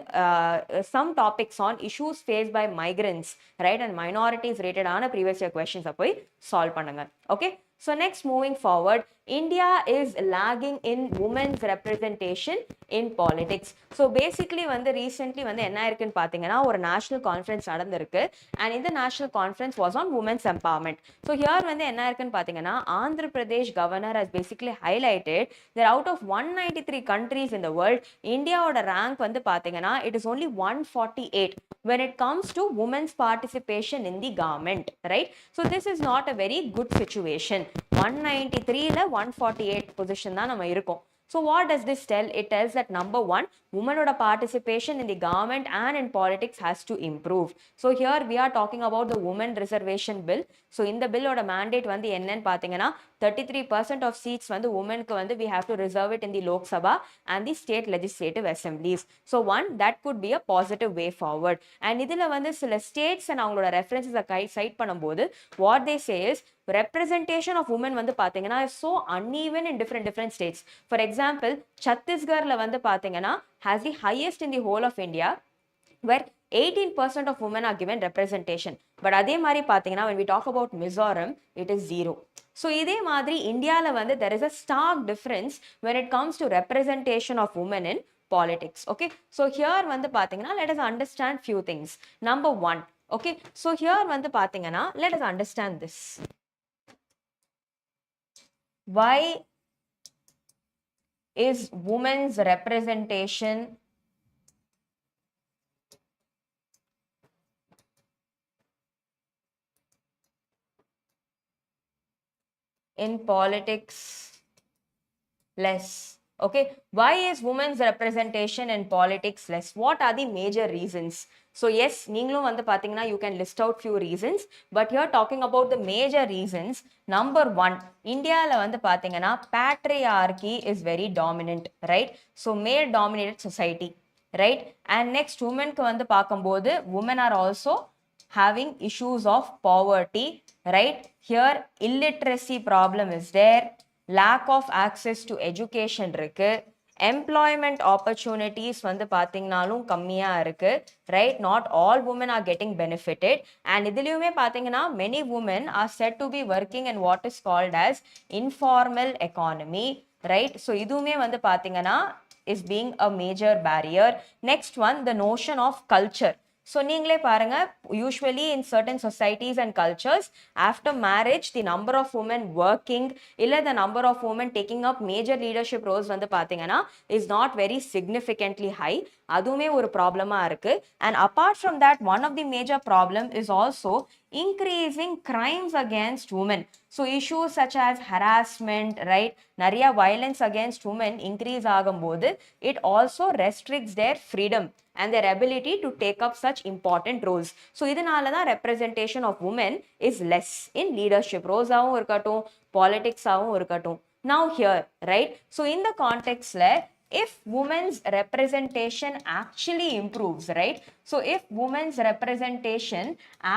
some topics on issues faced by migrants, right, and minorities rated on a previous year questions apoi solve pannunga. Okay, so next moving forward, India is lagging in women's representation in politics. So basically வந்து recently வந்து என்ன இருக்குன்னு பார்த்தீங்கன்னா ஒரு national conference நடந்திருக்கு and இந்த national conference was on women's empowerment. So here வந்து என்ன இருக்குன்னு பார்த்தீங்கன்னா Andhra Pradesh governor has basically highlighted that out of 193 countries in the world, இந்தியாவோட rank வந்து பார்த்தீங்கன்னா it is only 148 when it comes to women's participation in the government, right? So this is not a very good situation. 193ல 148 position தான் நம்ம இருக்கோம். So what does this tell? It tells that number one, women participation in the government and in politics has to improve. So here we are talking about the women reservation bill. So in the bill oda mandate வந்து என்னன்னு பார்த்தீங்கன்னா 33% of seats வந்து womenக்கு வந்து we have to reserve it in the Lok Sabha and the state legislative assemblies. So one, that could be a positive way forward. And இதில் வந்து சில states and அவங்களோட references cite பண்ணும்போது what they say is representation of women வந்து பார்த்தீங்கன்னா is so uneven in different states. For example, Chhattisgarhல வந்து பார்த்தீங்கன்னா has the highest in the whole of India where 18% of women are given representation. But அதே மாதிரி பார்த்தீங்கன்னா when we talk about Mizoram, it is 0. So இதே மாதிரி இந்தியால வந்து there is a stark difference when it comes to representation of women in politics. Okay, so here வந்து பார்த்தீங்கன்னா let us understand few things. Number one, okay, so here வந்து பார்த்தீங்கன்னா let us understand this. Why is women's representation in politics less? Okay, why is women's representation in politics less? What are the major reasons? So yes, நீங்களும் வந்து பாத்தீங்கன்னா you can list out few reasons, but here talking about the major reasons. Number one, இந்தியால வந்து பாத்தீங்கன்னா patriarchy is very dominant, right? So male dominated society, right? And next, womenக்கு வந்து பார்க்கும்போது women are also having issues of poverty, right? Here illiteracy problem is there, lack of access to education இருக்கு, employment opportunities வந்து பாத்தீங்கனாலும் கம்மியா இருக்கு, right? Not all women are getting benefited, and இதுலயுமே பாத்தீங்கன்னா many women are said to be working in what is called as informal economy, right? So இதுவுமே வந்து பாத்தீங்கன்னா is being a major barrier. Next one, the notion of culture. So நீங்களே பாருங்க, usually in certain societies and cultures, after marriage the number of women working இல்ல the number of women taking up major leadership roles வந்து பாத்தீங்கன்னா is not very significantly high. அதுவுமே ஒரு ப்ராப்ளமா இருக்கு. And apart from that, one of the major problem is also increasing crimes against women. So issues such as harassment, right? நிறைய violence against women increase ஆகும்போது it also restricts their freedom and their ability to take up such important roles. So இதனால தான் representation of women is less in leadership roles ஆவும் இருக்கட்டும், politics ஆவும் இருக்கட்டும். Now here, right? So in the context la, if women's representation actually improves, right? So if women's representation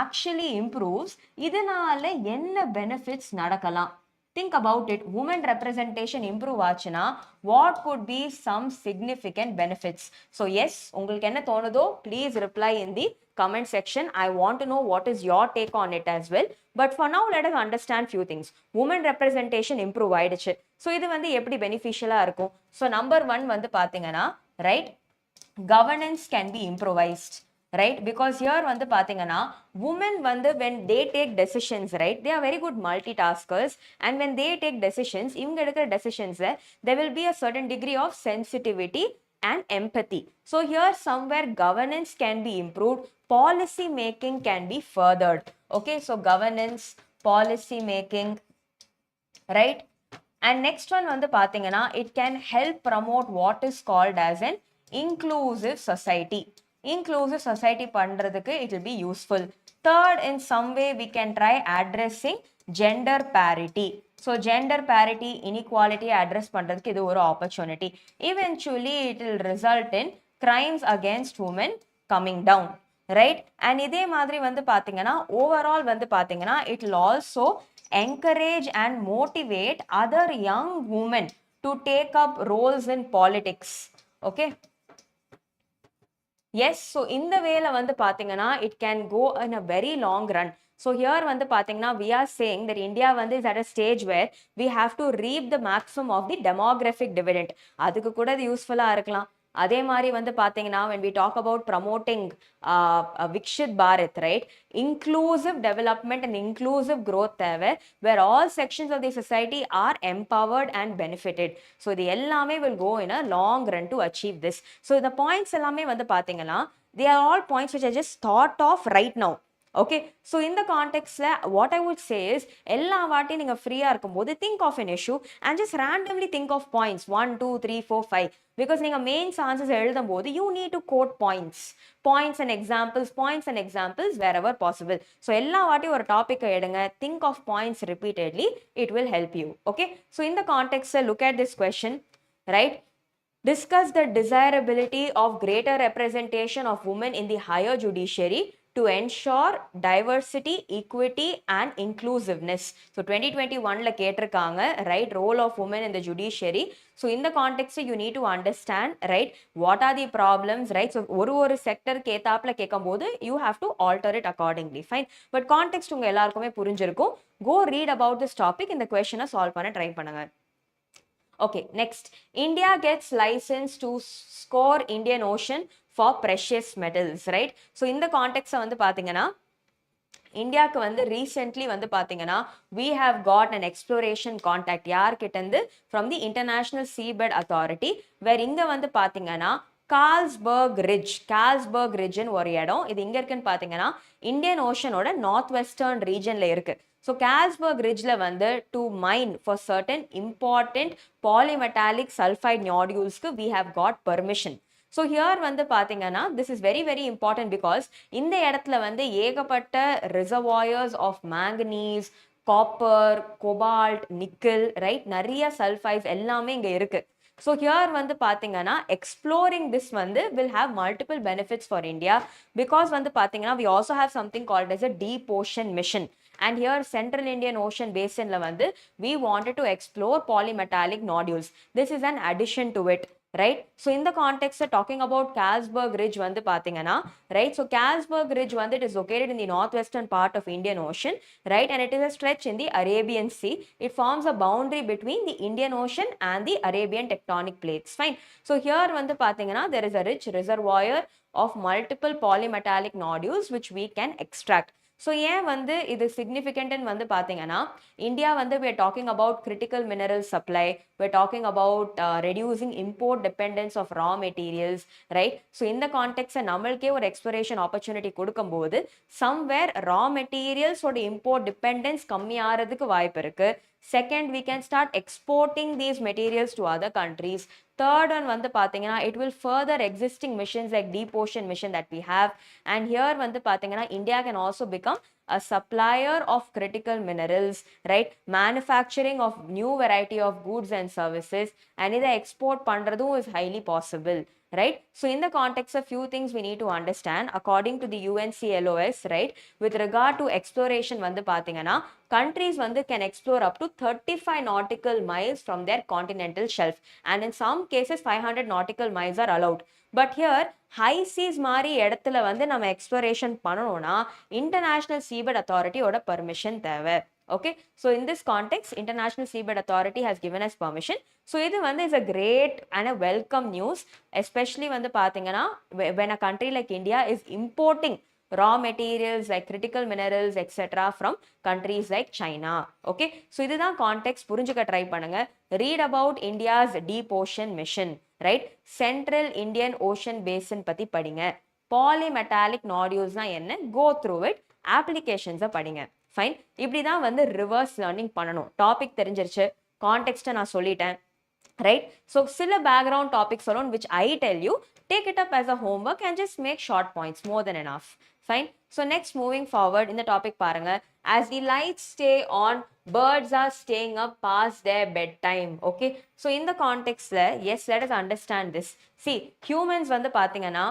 actually improves, இதனால என்ன benefits நடக்கலாம்? Think about it. Women representation improve ஆச்சுனா what could be some significant benefits? So yes, உங்களுக்கு என்ன தோணுதோ please reply in the comment section. I want to know what is your take on it as well. But for now, let us understand few things. Women representation improve ஆயிடுச்சு. So இது வந்து எப்படி beneficial-ஆ இருக்கும்? So number one வந்து பாத்தீங்கன்னா, right? Governance can be improvised, right? Because here வந்து பாத்தீங்கன்னா women வந்து when they take decisions, right, they are very good multitaskers, and when they take decisions, இவங்க எடுக்கிற decisions-ல there will be a certain degree of sensitivity and empathy. So here somewhere governance can be improved, policy making can be furthered. Okay, so governance, policy making, right? And next one வந்து பாத்தீங்கன்னா it can help promote what is called as an inclusive society. Inclusive society பண்றதுக்கு it will be useful. Third, in some way we can try addressing gender parity. So gender parity, inequality address பண்றதுக்கு இது ஒரு opportunity. Eventually it will result in crimes against women coming down, right? And இதே மாதிரி வந்து பாத்தீங்கன்னா overall வந்து பாத்தீங்கன்னா it will also encourage and motivate other young women to take up roles in politics. Okay, yes, so in the way la வந்து பாத்தீங்கன்னா it can go in a very long run. So here வந்து பாத்தீங்கன்னா we are saying that India வந்து is at a stage where we have to reap the maximum of the demographic dividend. அதுக்கு கூட இது யூஸ்ஃபுல்லா இருக்கலாம். அதே மாதிரி வந்து பாத்தீங்கன்னா when we talk about promoting Vikshit Bharat, right, inclusive development and inclusive growth தேவை, where all sections of the society are empowered and benefited. So இது எல்லாமே will go in a long run to achieve this. So the points எல்லாமே வந்து பாத்தீங்கன்னா they are all points which I just thought of right now. Okay, so in the context what I would say is எல்லா வாட்டி நீங்க ஃப்ரீயா இருக்கும்போது think of an issue and just randomly think of points 1 2 3 4 5, because நீங்க mains answers எழுதும்போது you need to quote points and examples wherever possible. So எல்லா வாட்டி ஒரு டாபிக் எடுங்க, think of points repeatedly, it will help you. Okay, so in the context look at this question, right? Discuss the desirability of greater representation of women in the higher judiciary to ensure diversity, equity and inclusiveness. So 2021 la கேட்டிருக்காங்க, right, role of women in the judiciary. So in the context you need to understand, right, what are the problems, right? So ஒரு sector கேத்தாப்ல கேட்கும்போது you have to alter it accordingly, fine. But context உங்க எல்லாருக்குமே புரிஞ்சிருக்கும். Go read about this topic, இந்த questionனை solve பண்ண try பண்ணுங்க. Okay, next, India gets license to score Indian Ocean for precious metals, right? So in the context வந்து பாத்தீங்கன்னா இந்தியாவுக்கு வந்து recently வந்து பாத்தீங்கன்னா we have got an exploration contact யார்கிட்ட இருந்து from the International Seabed Authority, where இங்க வந்து பாத்தீங்கன்னா கால்ஸ்பர்க் ரிட்ஜ் ன்னு ஒரு இடம், இது எங்க இருக்குன்னு பாத்தீங்கன்னா இந்தியன் ஓஷனோட நார்த் வெஸ்டர்ன் ரீஜன்ல இருக்கு. So Carlsberg Ridgeல வந்து to mine for certain important polymetallic sulfide nodules we have got permission. So here வந்து பாத்தீங்கன்னா this is very very important because இந்த இடத்துல வந்து ஏகப்பட்ட reservoirs of manganese, copper, cobalt, nickel, right, நிறைய sulfides எல்லாமே இங்க இருக்கு. So here வந்து பாத்தீங்கன்னா exploring this வந்து will have multiple benefits for India because வந்து பாத்தீங்கன்னா we also have something called as a deep ocean mission. And here Central Indian Ocean Basin la vandu we wanted to explore polymetallic nodules. This is an addition to it, right? So in the context of talking about Carlsberg Ridge vandu pathingana, right? So Carlsberg Ridge vandu, it is located in the northwestern part of Indian Ocean, right? And it is a stretch in the Arabian Sea. It forms a boundary between the Indian Ocean and the Arabian tectonic plates. Fine. So here vandu pathingana there is a rich reservoir of multiple polymetallic nodules which we can extract. So ஏன் வந்து இது significant வந்து பாத்தீங்கன்னா India வந்து we are talking about critical mineral supply, we are talking about reducing import dependence of raw materials, right? So in the context நம்மளுக்கே ஒரு exploration opportunity கொடுக்கும்போது somewhere raw materials ஓட import dependence கம்மி ஆறதுக்கு வாய்ப்பு இருக்கு. Second, we can start exporting these materials to other countries. Third one வந்து பாத்தீங்கன்னா it will further existing missions like deep ocean mission that we have. And here வந்து பாத்தீங்கன்னா India can also become a supplier of critical minerals, right? Manufacturing of new variety of goods and services, and இதை export பண்றதும் is highly possible, right? So in the context of few things we need to understand according to the UNCLOS, right? With regard to exploration வந்து பாத்தீங்கன்னா countries வந்து can explore up to 35 nautical miles from their continental shelf, and in some cases 500 nautical miles are allowed. But here high seas மாதிரி இடத்துல வந்து நம்ம exploration பண்ணணும்னா international seabed authority ஓட permission தேவை. Okay, so in this context international seabed authority has given us permission. So இது வந்து is a great and a welcome news, especially வந்து பாத்தீங்கன்னா when a country like India is importing raw materials like critical minerals etc from countries like China. Okay, so இதுதான் context புரிஞ்சுக்க try பண்ணுங்க. Read about India's deep ocean mission, right? Central Indian Ocean Basin பத்தி படிங்க. Polymetallic nodules na என்ன, go through it, applications படிங்க. Fine. இப்படி தான் வந்து reverse learning பண்ணணும். டாபிக் தெரிஞ்சிருச்சு, கான்டெக்ஸ்ட்டை நான் சொல்லிட்டேன், right? So சில background topics alone which I tell you, take it up as a homework and just make short points, more than enough. Fine. So next, moving forward in the topic பாருங்க, as the lights stay on, birds are staying up past their bedtime. Okay, so in the context yes, let us understand this. See, humans வந்து பாத்தீங்கன்னா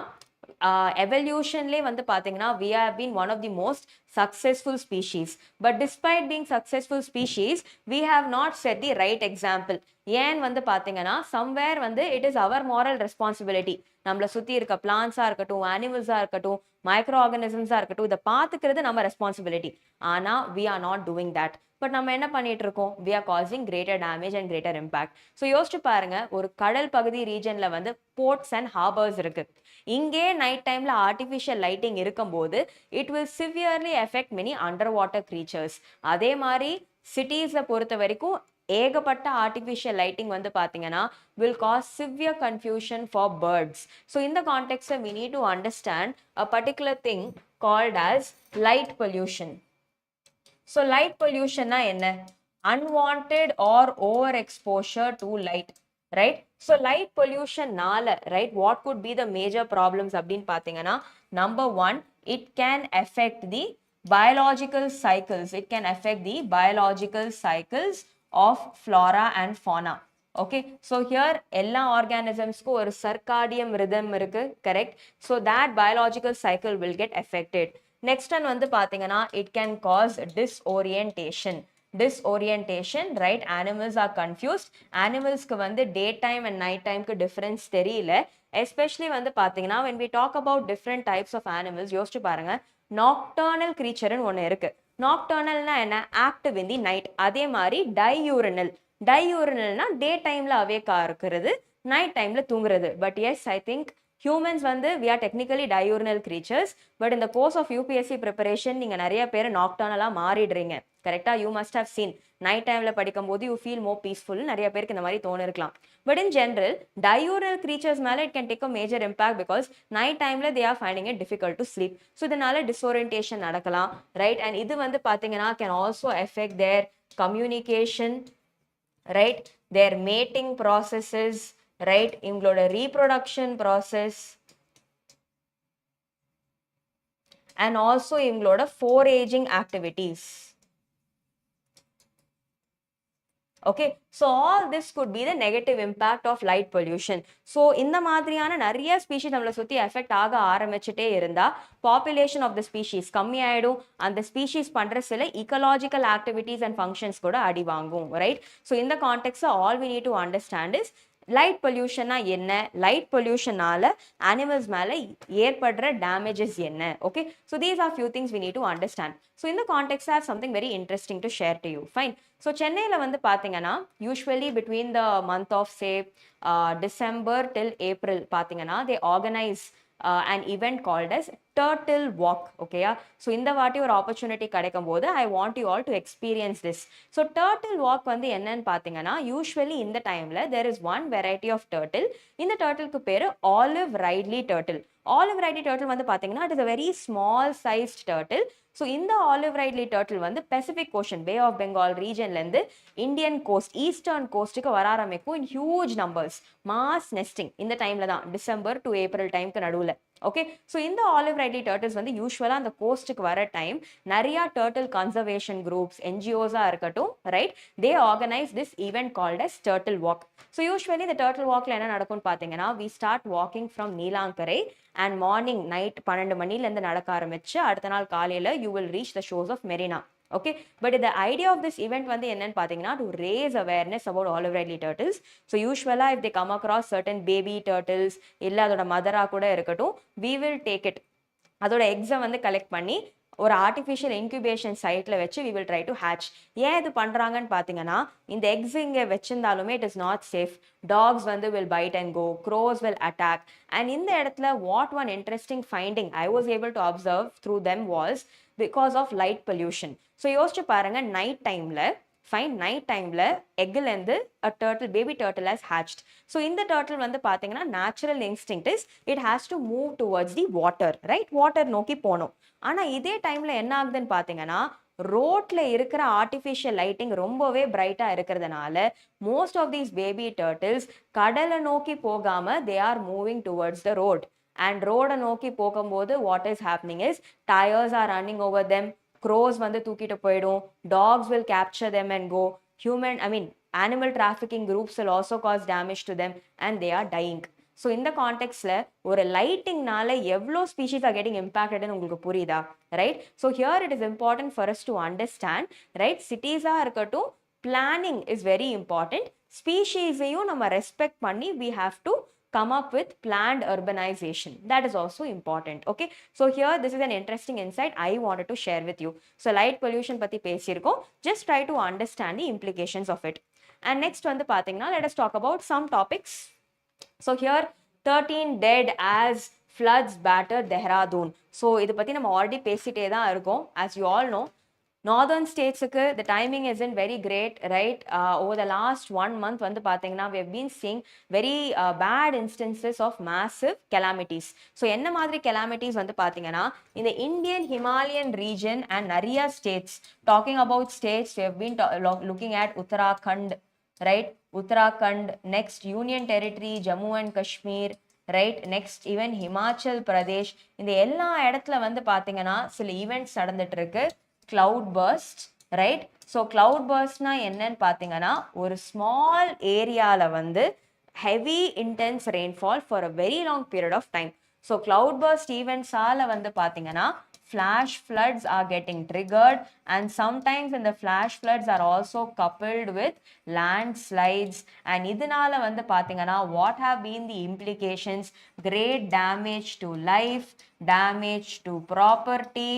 evolutionly வந்து பாத்தீங்கன்னா we have been one of the most successful species, but despite being successful species we have not set the right example. ஏன் வந்து பாத்தீங்கன்னா somewhere வந்து it is our moral responsibility. நம்மள சுத்தி இருக்க பிளான்ஸா இருக்கட்டும், அனிமல்ஸா இருக்கட்டும், மைக்ரோ ஆர்கானிசம்ஸா இருக்கட்டும், இதை பார்த்துக்கிறது நம்ம ரெஸ்பான்சிபிலிட்டி. ஆனா we are not doing that. But நம்ம என்ன பண்ணிட்டு இருக்கோம், we are causing greater damage and greater impact. So யோசிச்சு பாருங்க, ஒரு கடல் பகுதி ரீஜன்ல வந்து போர்ட்ஸ் அண்ட் ஹார்பர்ஸ் இருக்கு. இங்கே நைட் டைம்ல ஆர்டிஃபிஷியல் லைட்டிங் இருக்கும்போது it will severely effect many under water creatures. அதே மாதிரி சிட்டிஸை பொறுத்த வரைக்கும் ஏகப்பட்ட ஆர்டிஃபிஷியல் லைட்டிங் வந்து பார்த்தீங்கன்னா will cause severe confusion for birds. So in the context we need to understand a particular thing called as light pollution. So light pollution na enna, unwanted or overexposure to light, right? So light pollution nala, right, what could be the major problems அப்படின் பார்த்தீங்கன்னா, number one, it can affect the biological cycles. It can affect the biological cycles of flora and fauna. Okay, so here எல்லா organismsக்கு ஒரு circadian rhythm இருக்கு, correct? So that biological cycle will get affected. Next one வந்து பாத்தீங்கன்னா it can cause disorientation. Right? Animals are confused. Animalsக்கு வந்து day time and night டைம்க்கு difference தெரியல. Especially வந்து பாத்தீங்கன்னா when we talk about different types of animals, யோசிச்சு பாருங்க, nocturnal creatureன்னு ஒன்று இருக்கு. nocturnalனா என்ன, active in the night. அதே மாதிரி diurnalனா டே டைம்ல அவேக்கா இருக்கிறது, நைட் டைம்ல தூங்குறது. But yes, I think Humans வந்து we are technically diurnal creatures, but in the course of UPSC preparation நீங்க நிறைய பேர் nocturnal-ஆ மாறிடுறீங்க. கரெக்டா? You must have seen night timeல படிக்கும்போது you feel more peaceful. நிறைய பேருக்கு இந்த மாதிரி தோணிருக்கலாம். But in general, diurnal creatures மேல it can take a major impact because night timeல they are finding it difficult to sleep. So இதனால disorientation நடக்கலாம், right? And இது வந்து பாத்தீங்கன்னா can also affect their communication, right? Their mating processes, right? இவங்களோட reproduction process and also இவங்களோட foraging activities. Okay, so all this could be the negative impact of light pollution. So இந்த மாதிரியான நிறைய species நம்மளை சுற்றி எஃபெக்ட் ஆக ஆரம்பிச்சுட்டே இருந்தா population of the species கம்மியாயிடும். அந்த ஸ்பீஷீஸ் பண்ற சில ecological activities and functions கூட அடி வாங்கும், ரைட்? ஸோ இந்த கான்டெக்ட்ல all we need to understand is light பொல்யூஷனா என்ன, லைட் பொல்யூஷனால அனிமல்ஸ் மேல ஏற்படுற டேமேஜஸ் என்ன. Okay, so these are few things we need to understand. So இந்த contexts have something very interesting to share to you. Fine. So சென்னையில் வந்து பார்த்தீங்கன்னா usually between the month of say December till April பார்த்தீங்கன்னா they organise an event called as turtle walk. Okay, so இந்த வாட்டி ஒரு opportunity கிடைக்கும் போது I want you all to experience this. So turtle walk வந்து என்னன்னு பார்த்தீங்கன்னா யூஸ்வலி இந்த டைம்ல there is one variety of turtle. இந்த டர்ட்டிலுக்கு பேரு olive ridley turtle. Olive ridley turtle வந்து பார்த்தீங்கன்னா it is a very small sized turtle. So இந்த olive ridley turtle வந்து Pacific Ocean, Bay of Bengal regionலேருந்து இந்தியன் கோஸ்ட், ஈஸ்டர்ன் கோஸ்ட்டுக்கு வர ஆரம்பிக்கும் in huge numbers. Mass nesting இந்த டைம்ல தான், டிசம்பர் டு ஏப்ரல் டைம்க்கு நடுவில். ஓகே, ஸோ இந்த olive ridley turtles வந்து யூஸ்வலாக அந்த கோஸ்ட்டுக்கு வர டைம் நிறையா டர்ட்டில் கன்சர்வேஷன் குரூப்ஸ், என்ஜிஓஸாக இருக்கட்டும், right, they organise this event called as turtle walk. So usually இந்த டர்ட்டில் வாக்கில் என்ன நடக்கும்னு பார்த்தீங்கன்னா we start walking from Neelankarai and morning night 12 மணிலேருந்து நடக்க ஆரம்பிச்சு அடுத்த நாள் காலையில் you will reach the shores of Marina. Okay, but the idea of this event வந்து என்னன்னு பார்த்தீங்கன்னா to raise awareness about olive ridley turtles. So usually if they come across certain baby turtles இல்ல அதோட மதரா கூட இருக்கட்டும், we will take it, அதோட எக்ஸை வந்து கலெக்ட் பண்ணி ஒரு ஆர்டிஃபிஷியல் இன்குபேஷன் சைட்டில் வச்சு we will try to hatch. ஏன் இது பண்ணுறாங்கன்னு பார்த்தீங்கன்னா இந்த எக்ஸ் இங்கே வச்சிருந்தாலுமே it is not safe. Dogs வந்து will bite and go, crows will attack. And இந்த இடத்துல what one interesting finding I was able to observe through them was because of light pollution. So யோசிச்சு பாருங்க, night டைமில் fine, night டைமில் எக்லேருந்து a turtle, baby turtle has hatched. So இந்த turtle வந்து பார்த்தீங்கன்னா natural instinct is it has to move towards the water, right? Water நோக்கி போகணும். ஆனால் இதே டைமில் என்ன ஆகுதுன்னு பார்த்தீங்கன்னா ரோட்ல இருக்கிற ஆர்டிஃபிஷியல் லைட்டிங் ரொம்பவே பிரைட்டாக இருக்கிறதுனால most of these baby turtles கடலை நோக்கி போகாமல் they are moving towards the road. And ரோடை நோக்கி போகும்போது what is happening is tyres are running over them, crows வந்து தூக்கிட்டு போயிடும், dogs will capture them and go, animal trafficking groups will also cause damage to them and they are dying. So இந்த கான்டெக்ட்ல ஒரு லைட்டிங்னால எவ்வளோ species are getting இம்பாக்டட்னு உங்களுக்கு புரியுதா, right? So here it is important for us to understand, right? சிட்டிஸாக இருக்கட்டும், planning is very important. ஸ்பீஷீஸையும் நம்ம ரெஸ்பெக்ட் பண்ணி we have to come up with planned urbanization. That is also important. Okay, so here this is an interesting insight I wanted to share with you. So light pollution பத்தி பேசியிருக்கோம், just try to understand the implications of it. And next வந்து பார்த்தீங்கன்னா let us talk about some topics. So here 13 dead as floods battered Dehradun. So இது பற்றி நம்ம already பேசிட்டே தான் இருக்கோம். As you all know, northern states-க்கு the timing isn't very great, right? Over the last 1 month வந்து பார்த்தீங்கன்னா we have been seeing very bad instances of massive calamities. So என்ன மாதிரி calamities வந்து பார்த்தீங்கன்னா இந்த Indian Himalayan region and நிறைய states, talking about states we have been looking at Uttarakhand, right? Uttarakhand, next Union Territory, Jammu and Kashmir, right? Next even Himachal Pradesh. இந்த எல்லா இடத்துல வந்து பார்த்தீங்கன்னா சில ஈவெண்ட்ஸ் நடந்துட்டு இருக்கு. cloud burst, right? So cloud burst na என்னன்னு பார்த்தீங்கன்னா ஒரு small ஏரியால வந்து heavy intense rainfall for a very long period of time. So cloud burst events ஆல வந்து பார்த்தீங்கன்னா flash floods are getting triggered, and sometimes in the flash floods are also coupled with landslides. And idinala vandu pathingana what have been the implications? Great damage to life, damage to property,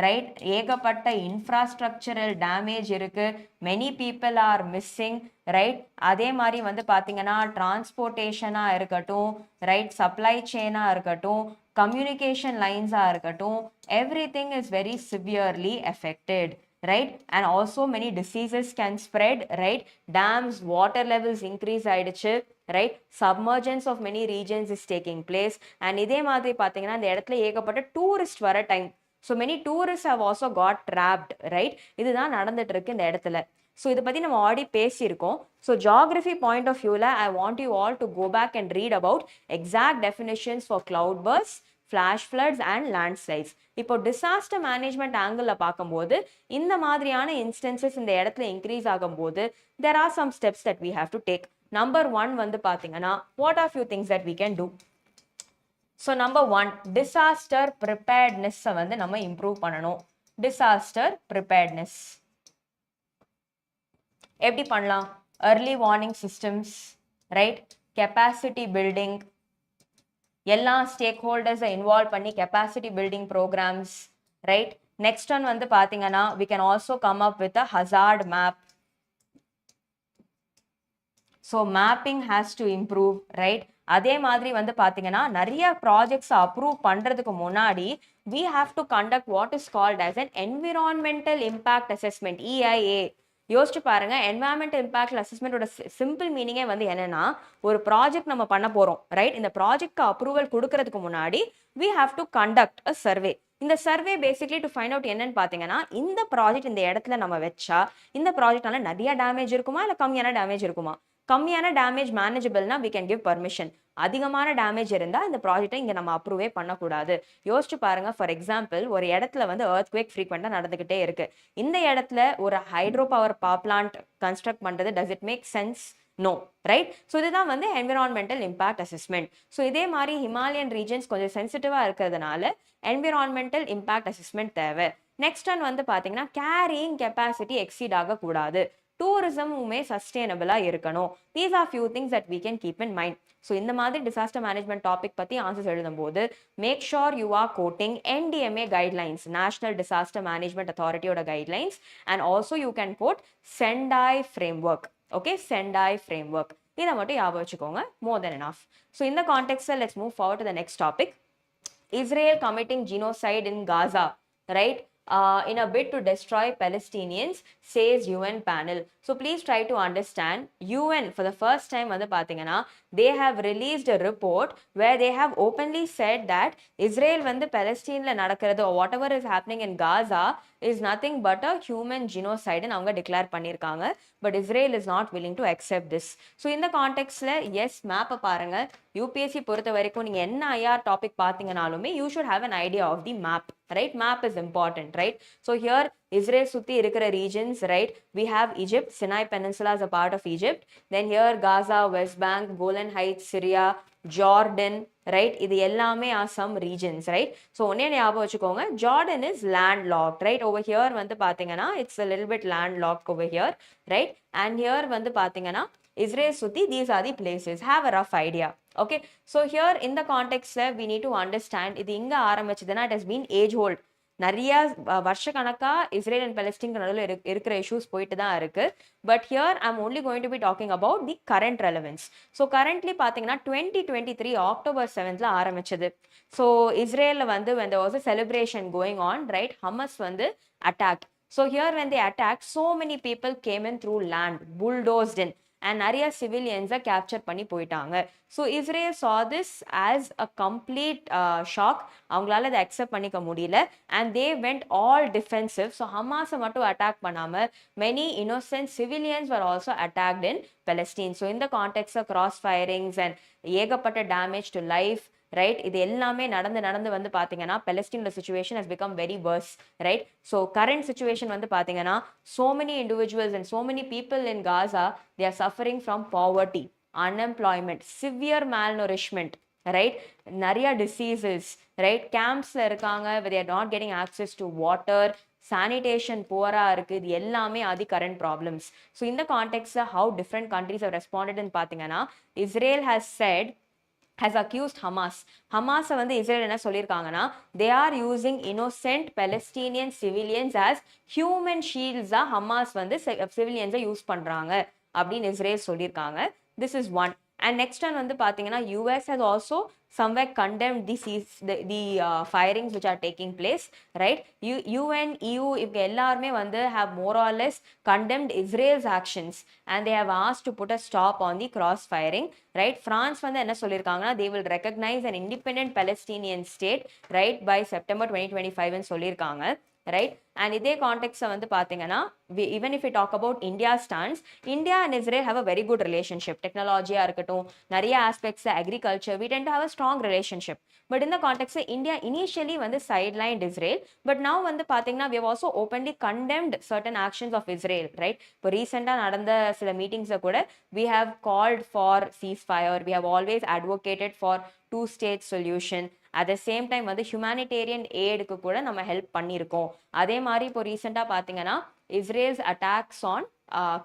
right? ஏகப்பட்ட infrastructural damage இருக்கு, many people are missing, right? அதே மாதிரி வந்து பாத்தீங்கன்னா டிரான்ஸ்போர்ட்டேஷனா இருக்கட்டும், right, supply செயினா இருக்கட்டும், communication lines are இருக்கட்டும், everything is very severely affected, right? And also many diseases can spread, right? Dams water levels increase ஆயிடுச்சு, right? Submergence of many regions is taking place. And இதே மாதிரி பாத்தீங்கன்னா இந்த இடத்துல ஏகப்பட்ட tourist வர time, so many tourists have also got trapped, right? இதுதான் நடந்துட்டு இருக்கு இந்த இடத்துல. ஸோ இதை பற்றி நம்ம ஆல்ரெடி பேசியிருக்கோம். ஸோ ஜாகிரஃபி பாயிண்ட் ஆஃப் வியூவில் I want you all to go back and read about exact definitions for cloud burst, flash floods and landslides. இப்போ டிசாஸ்டர் மேனேஜ்மெண்ட் ஆங்கிளில் பார்க்கும்போது இந்த மாதிரியான இன்ஸ்டன்சஸ் இந்த இடத்துல இன்க்ரீஸ் ஆகும்போது there are some steps that we have to take. Number 1 வந்து பார்த்தீங்கன்னா what are few things that we can do? So number 1, disaster ப்ரிப்பேர்ட்னஸை வந்து நம்ம இம்ப்ரூவ் பண்ணணும். டிசாஸ்டர் ப்ரிப்பேர்ட்னஸ் எப்படி பண்ணலாம்? early warning systems, right? capacity building, எல்லா ஸ்டேக் ஹோல்டர்ஸை இன்வால்வ் பண்ணி capacity building programs, right? next one வந்து பார்த்தீங்கன்னா we can also come up with a hazard map. so mapping has to improve, right? அதே மாதிரி வந்து பார்த்தீங்கன்னா நிறைய ப்ராஜெக்ட்ஸ் அப்ரூவ் பண்ணுறதுக்கு முன்னாடி we have to conduct what is called as an environmental impact assessment, EIA. யோசிச்சு பாருங்க, என்வரான்மெண்டல் இம்பாக்ட் அசஸ்மெண்டோட சிம்பிள் மீனிங்கே வந்து என்னன்னா, ஒரு ப்ராஜெக்ட் நம்ம பண்ண போறோம், ரைட்? இந்த ப்ராஜெக்ட்க்கு அப்ரூவல் கொடுக்கறதுக்கு முன்னாடி we have to conduct a survey. இந்த survey basically to find out என்னன்னு பார்த்தீங்கன்னா, இந்த ப்ராஜெக்ட் இந்த இடத்துல நம்ம வச்சா இந்த ப்ராஜெக்டால நிறைய டேமேஜ் இருக்குமா இல்லை கம்மியான டேமேஜ் இருக்குமா? கம்மியான டேமேஜ் மேனேஜபிள்னா we can give permission. அதிகமான டேமேஜ் இருந்தால் இந்த ப்ராஜெக்டை இங்கே நம்ம அப்ரூவே பண்ணக்கூடாது. யோசிச்சு பாருங்க, ஃபார் எக்ஸாம்பிள் ஒரு இடத்துல வந்து earthquake ஃப்ரீக்வெண்ட்டாக நடந்துகிட்டே இருக்கு. இந்த இடத்துல ஒரு ஹைட்ரோ பவர் பிளான்ட் கன்ஸ்ட்ரக்ட் பண்ணுறது does it make sense? No, right? So இதுதான் வந்து என்விரான்மெண்டல் இம்பாக்ட் அசஸ்மெண்ட். ஸோ இதே மாதிரி ஹிமாலயன் ரீஜன்ஸ் கொஞ்சம் சென்சிட்டிவாக இருக்கிறதுனால என்விரான்மெண்டல் இம்பாக்ட் அசஸ்மெண்ட் தேவை. நெக்ஸ்ட் ஒன் வந்து பார்த்தீங்கன்னா கேரியிங் கெப்பாசிட்டி எக்ஸீட் ஆகக்கூடாது. டூரிசமுமே சஸ்டெயினபிளாக இருக்கணும். These are few things that we can keep in mind. So இந்த மாதிரி டிசாஸ்டர் மேனேஜ்மெண்ட் டாபிக் பற்றி ஆன்சர்ஸ் எழுதும்போது make sure you are quoting NDMA guidelines, national disaster management அத்தாரிட்டியோட guidelines, and also you can quote Sendai framework. Okay, Sendai framework, இதை மட்டும் ஞாபகம் வச்சுக்கோங்க. More then enough. So இந்த கான்டெக்ஸ்டில் let's move forward to the next topic. Israel committing genocide in Gaza, right? In a bid to destroy Palestinians, says UN panel. So please try to understand, UN for the first time வந்து பாத்தீங்கன்னா they have released a report where they have openly said that Israel வந்து Palestineல நடக்கிறது or whatever is happening in Gaza is nothing but a human genocide ன்னு அவங்க declare பண்ணியிருக்காங்க. But Israel is not willing to accept this. So இந்த கான்டெக்ட்ல S மேப்பை பாருங்க. UPSC பொறுத்த வரைக்கும் நீங்க என்ன ஐஆர் டாபிக் பார்த்தீங்கனாலுமே you should have an idea of the map, right? Map is important, right? So here Israel சுத்தி இருக்கிற regions, right? We have Egypt, Sinai Peninsula is a part of Egypt. Then here Gaza, West Bank, Golan Heights, Syria, Jordan, right? இது எல்லாமே are some regions, right? So ஒன்னே ஞாபகம் வச்சுக்கோங்க, Jordan is landlocked, right? Over here வந்து பாத்தீங்கன்னா it's a little bit landlocked over here, right? And here வந்து பாத்தீங்கன்னா Israel சுத்தி these are the places. Have a rough idea. Okay, so here in the context we need to understand இது இங்க ஆரம்பிச்சதுன்னா it has been age old. நிறைய வருஷ கணக்கா Israel and Palestine நடுவில் இருக்கிற இஷ்யூஸ் போயிட்டு தான் இருக்கு. But here I am only going to be talking about the current relevance. So currently பார்த்தீங்கன்னா 2023 அக்டோபர் 7th ஆரம்பிச்சது. ஸோ இஸ்ரேலில் வந்து when there was a celebration going on, right? Humus வந்து attacked. So here when they attacked, so many people came in through land, bulldozed in. And நிறைய சிவிலியன்ஸை capture பண்ணி போயிட்டாங்க. So Israel saw this as a complete shock. அவங்களால அதை accept பண்ணிக்க முடியல. And they went all defensive. So ஹமாஸை மட்டும் attack பண்ணாமல் many innocent civilians were also attacked in Palestine. So இந்த கான்டெக்ட்ஸில் கிராஸ் ஃபயரிங்ஸ் அண்ட் ஏகப்பட்ட டேமேஜ் டு லைஃப், ரைட்? இது எல்லாமே நடந்து வந்து பார்த்தீங்கன்னா பெலஸ்டீனோட situation has become very worse, right? So current situation வந்து பார்த்தீங்கன்னா so many individuals and so many people in Gaza, they are suffering from poverty, unemployment, severe malnourishment, right? நிறைய diseases, right? Camps-ல இருக்காங்க, they are not getting access to water, sanitation poor-ஆ இருக்கு, இது எல்லாமே are the current problems. So in the context how different countries have responded ன்னு பார்த்தீங்கன்னா, Israel has accused Hamas வந்து Israel என்ன சொல்லியிருக்காங்கன்னா, they are using innocent Palestinian civilians as human shields ah Hamas வந்து சிவிலியன்ஸை use பண்றாங்க அப்படின்னு இஸ்ரேல் சொல்லியிருக்காங்க. This is one. And next one வந்து பார்த்தீங்கன்னா, US has also somewhere condemned the firings which are taking place, right? UN, EU இவங்க எல்லாருமே வந்து have more or less condemned Israel's actions and they have asked to put a stop on the cross firing, right? France வந்து என்ன சொல்லியிருக்காங்கன்னா, they will recognize an independent Palestinian state, right, by September 2025 ன்னு சொல்லியிருக்காங்க, right? And இதே கான்டெக்ட்ல வந்து பாத்தீங்கன்னா, even if we talk about India's stance, India and Israel have a very good relationship. Technology-ஆ இருக்கட்டும், நிறைய aspects, agriculture, we tend to have a strong relationship. But in the context, India initially வந்து sidelined Israel, but now வந்து பாத்தீங்கன்னா, we have also openly condemned certain actions of Israel, right? இப்போ ரீசெண்டா நடந்த சில மீட்டிங்ஸ்ல கூட we have called for ceasefire, we have always advocated for two-state solution. At the same time வந்து humanitarian aidக்கு கூட நம்ம ஹெல்ப் பண்ணியிருக்கோம். அதே மாதிரி இப்போ ரீசெண்டா பார்த்தீங்கன்னா, Israel's attacks on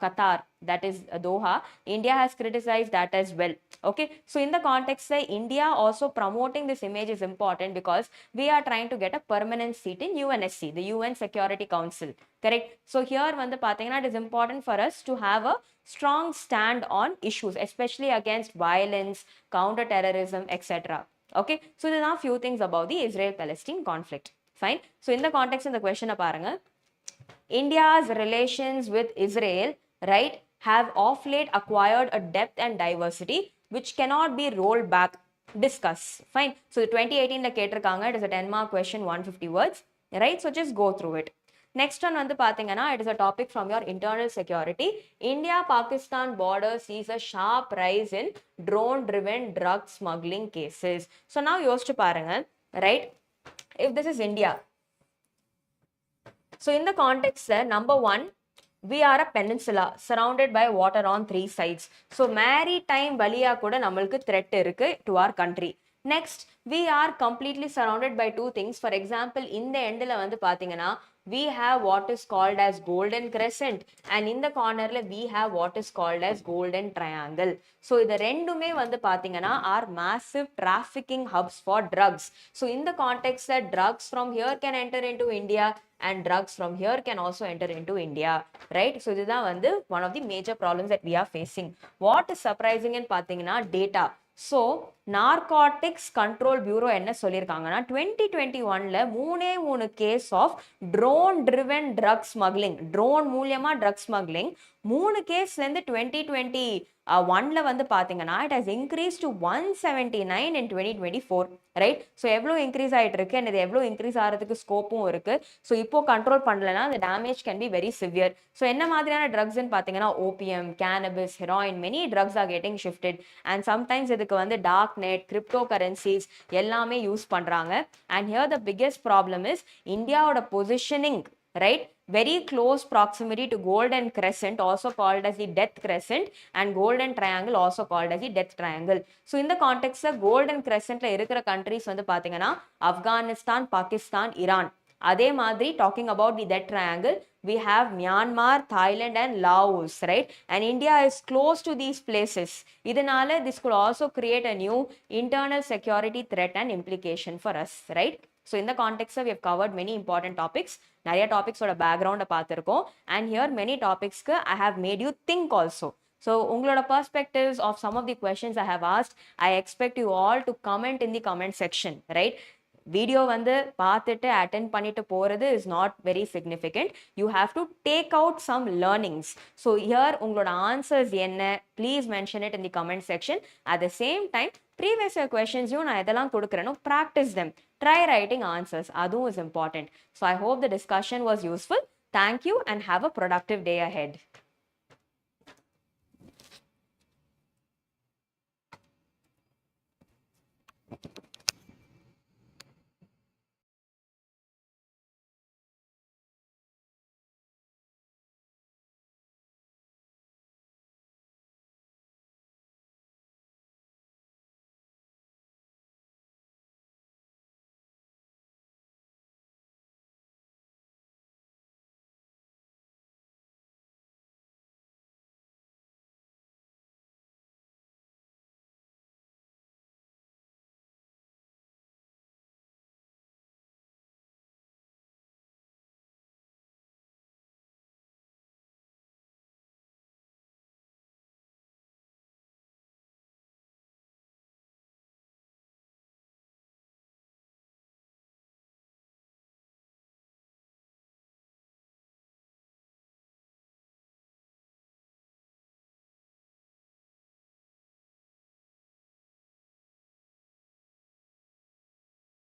Qatar, that is Doha, India has criticized that as well. Okay, so in the context India also promoting this image is important because we are trying to get a permanent seat in UNSC, the UN Security Council, correct? So here வந்து பார்த்தீங்கன்னா, it is important for us to have a strong stand on issues, especially against violence, counter terrorism, etc. Okay, so there are few things about the Israel-Palestine conflict. Fine. So in the context of the question paranga, India's relations with Israel, right, have of late acquired a depth and diversity which cannot be rolled back. Discuss. Fine. So the 2018 la ketirukanga, it is a 10-mark question, 150 words, right? So just go through it. Next one வந்து பாத்தீங்கன்னா, it is a topic from your internal security. India-Pakistan border sees a sharp rise in drone-driven drug smuggling cases. So now யோசிச்சு பாருங்க, right? If this is India, so in the context number one, we are a peninsula surrounded by water on three sides. So maritime வழியா கூட நம்மளுக்கு threat இருக்கு to our country. Next, we are completely surrounded by two things. For example, in the end la வந்து பாத்தீங்கன்னா, we have what is called as golden crescent and in the corner we have what is called as golden triangle. So இது ரெண்டுமே வந்து பாத்தீங்கன்னா are massive trafficking hubs for drugs. So in the context that drugs from here can enter into India and drugs from here can also enter into India, right? So இதுதான் வந்து one of the major problems that we are facing. What is surprising in பாத்தீங்கன்னா data. So narcotics control bureau என்ன சொல்லியிருக்காங்கன்னா, 2021ல மூணு case of drone driven drug smuggling, drone மூலியமா drug smuggling 3 கேஸ்லேருந்து 2021ல வந்து பார்த்தீங்கன்னா, it has increase to 179 in 2024, right? So எவ்வளோ இன்க்ரீஸ் ஆகிட்டு இருக்கு அண்ட் இது எவ்வளோ இன்க்ரீஸ் ஆகிறதுக்கு ஸ்கோப்பும் இருக்கு. ஸோ இப்போ கண்ட்ரோல் பண்ணலன்னா அந்த damage can be very severe. So என்ன மாதிரியான ட்ரக்ஸ்ன்னு பார்த்தீங்கன்னா, OPM, cannabis, heroin, many drugs are getting shifted and sometimes இதுக்கு வந்து டார்க் net, cryptocurrencies எல்லாமே யூஸ் பண்றாங்க. And here the biggest problem is இந்தியாவோட positioning, right? Very close proximity to golden crescent, also called as the death crescent, and golden triangle, also called as the death triangle. So in the context of golden crescent la இருக்கிற countries வந்து பாத்தீங்கன்னா, Afghanistan, Pakistan, Iran. அதே மாதிரி talking about the death triangle, we have Myanmar, Thailand and Laos, right? And India is close to these places. இதனால this could also create a new internal security threat and implication for us, right? So in the context we have covered many important topics. நிறைய topics ஓட background பார்த்திருக்கோம். And here many topics I have made you think also. So உங்களோட perspectives of some of the questions I have asked, I expect you all to comment in the comment section, right? Video வந்து பார்த்துட்டு attend பண்ணிட்டு போகிறது is not very significant. You have to take out some learnings. So here உங்களோட answers என்ன, please mention it in the comment section. At the same time previous year கொஸ்டின்ஸையும் நான் எதெல்லாம் கொடுக்குறேனோ practice them, try writing answers, அதுவும் is important. So I hope the discussion was useful. Thank you and have a productive day ahead.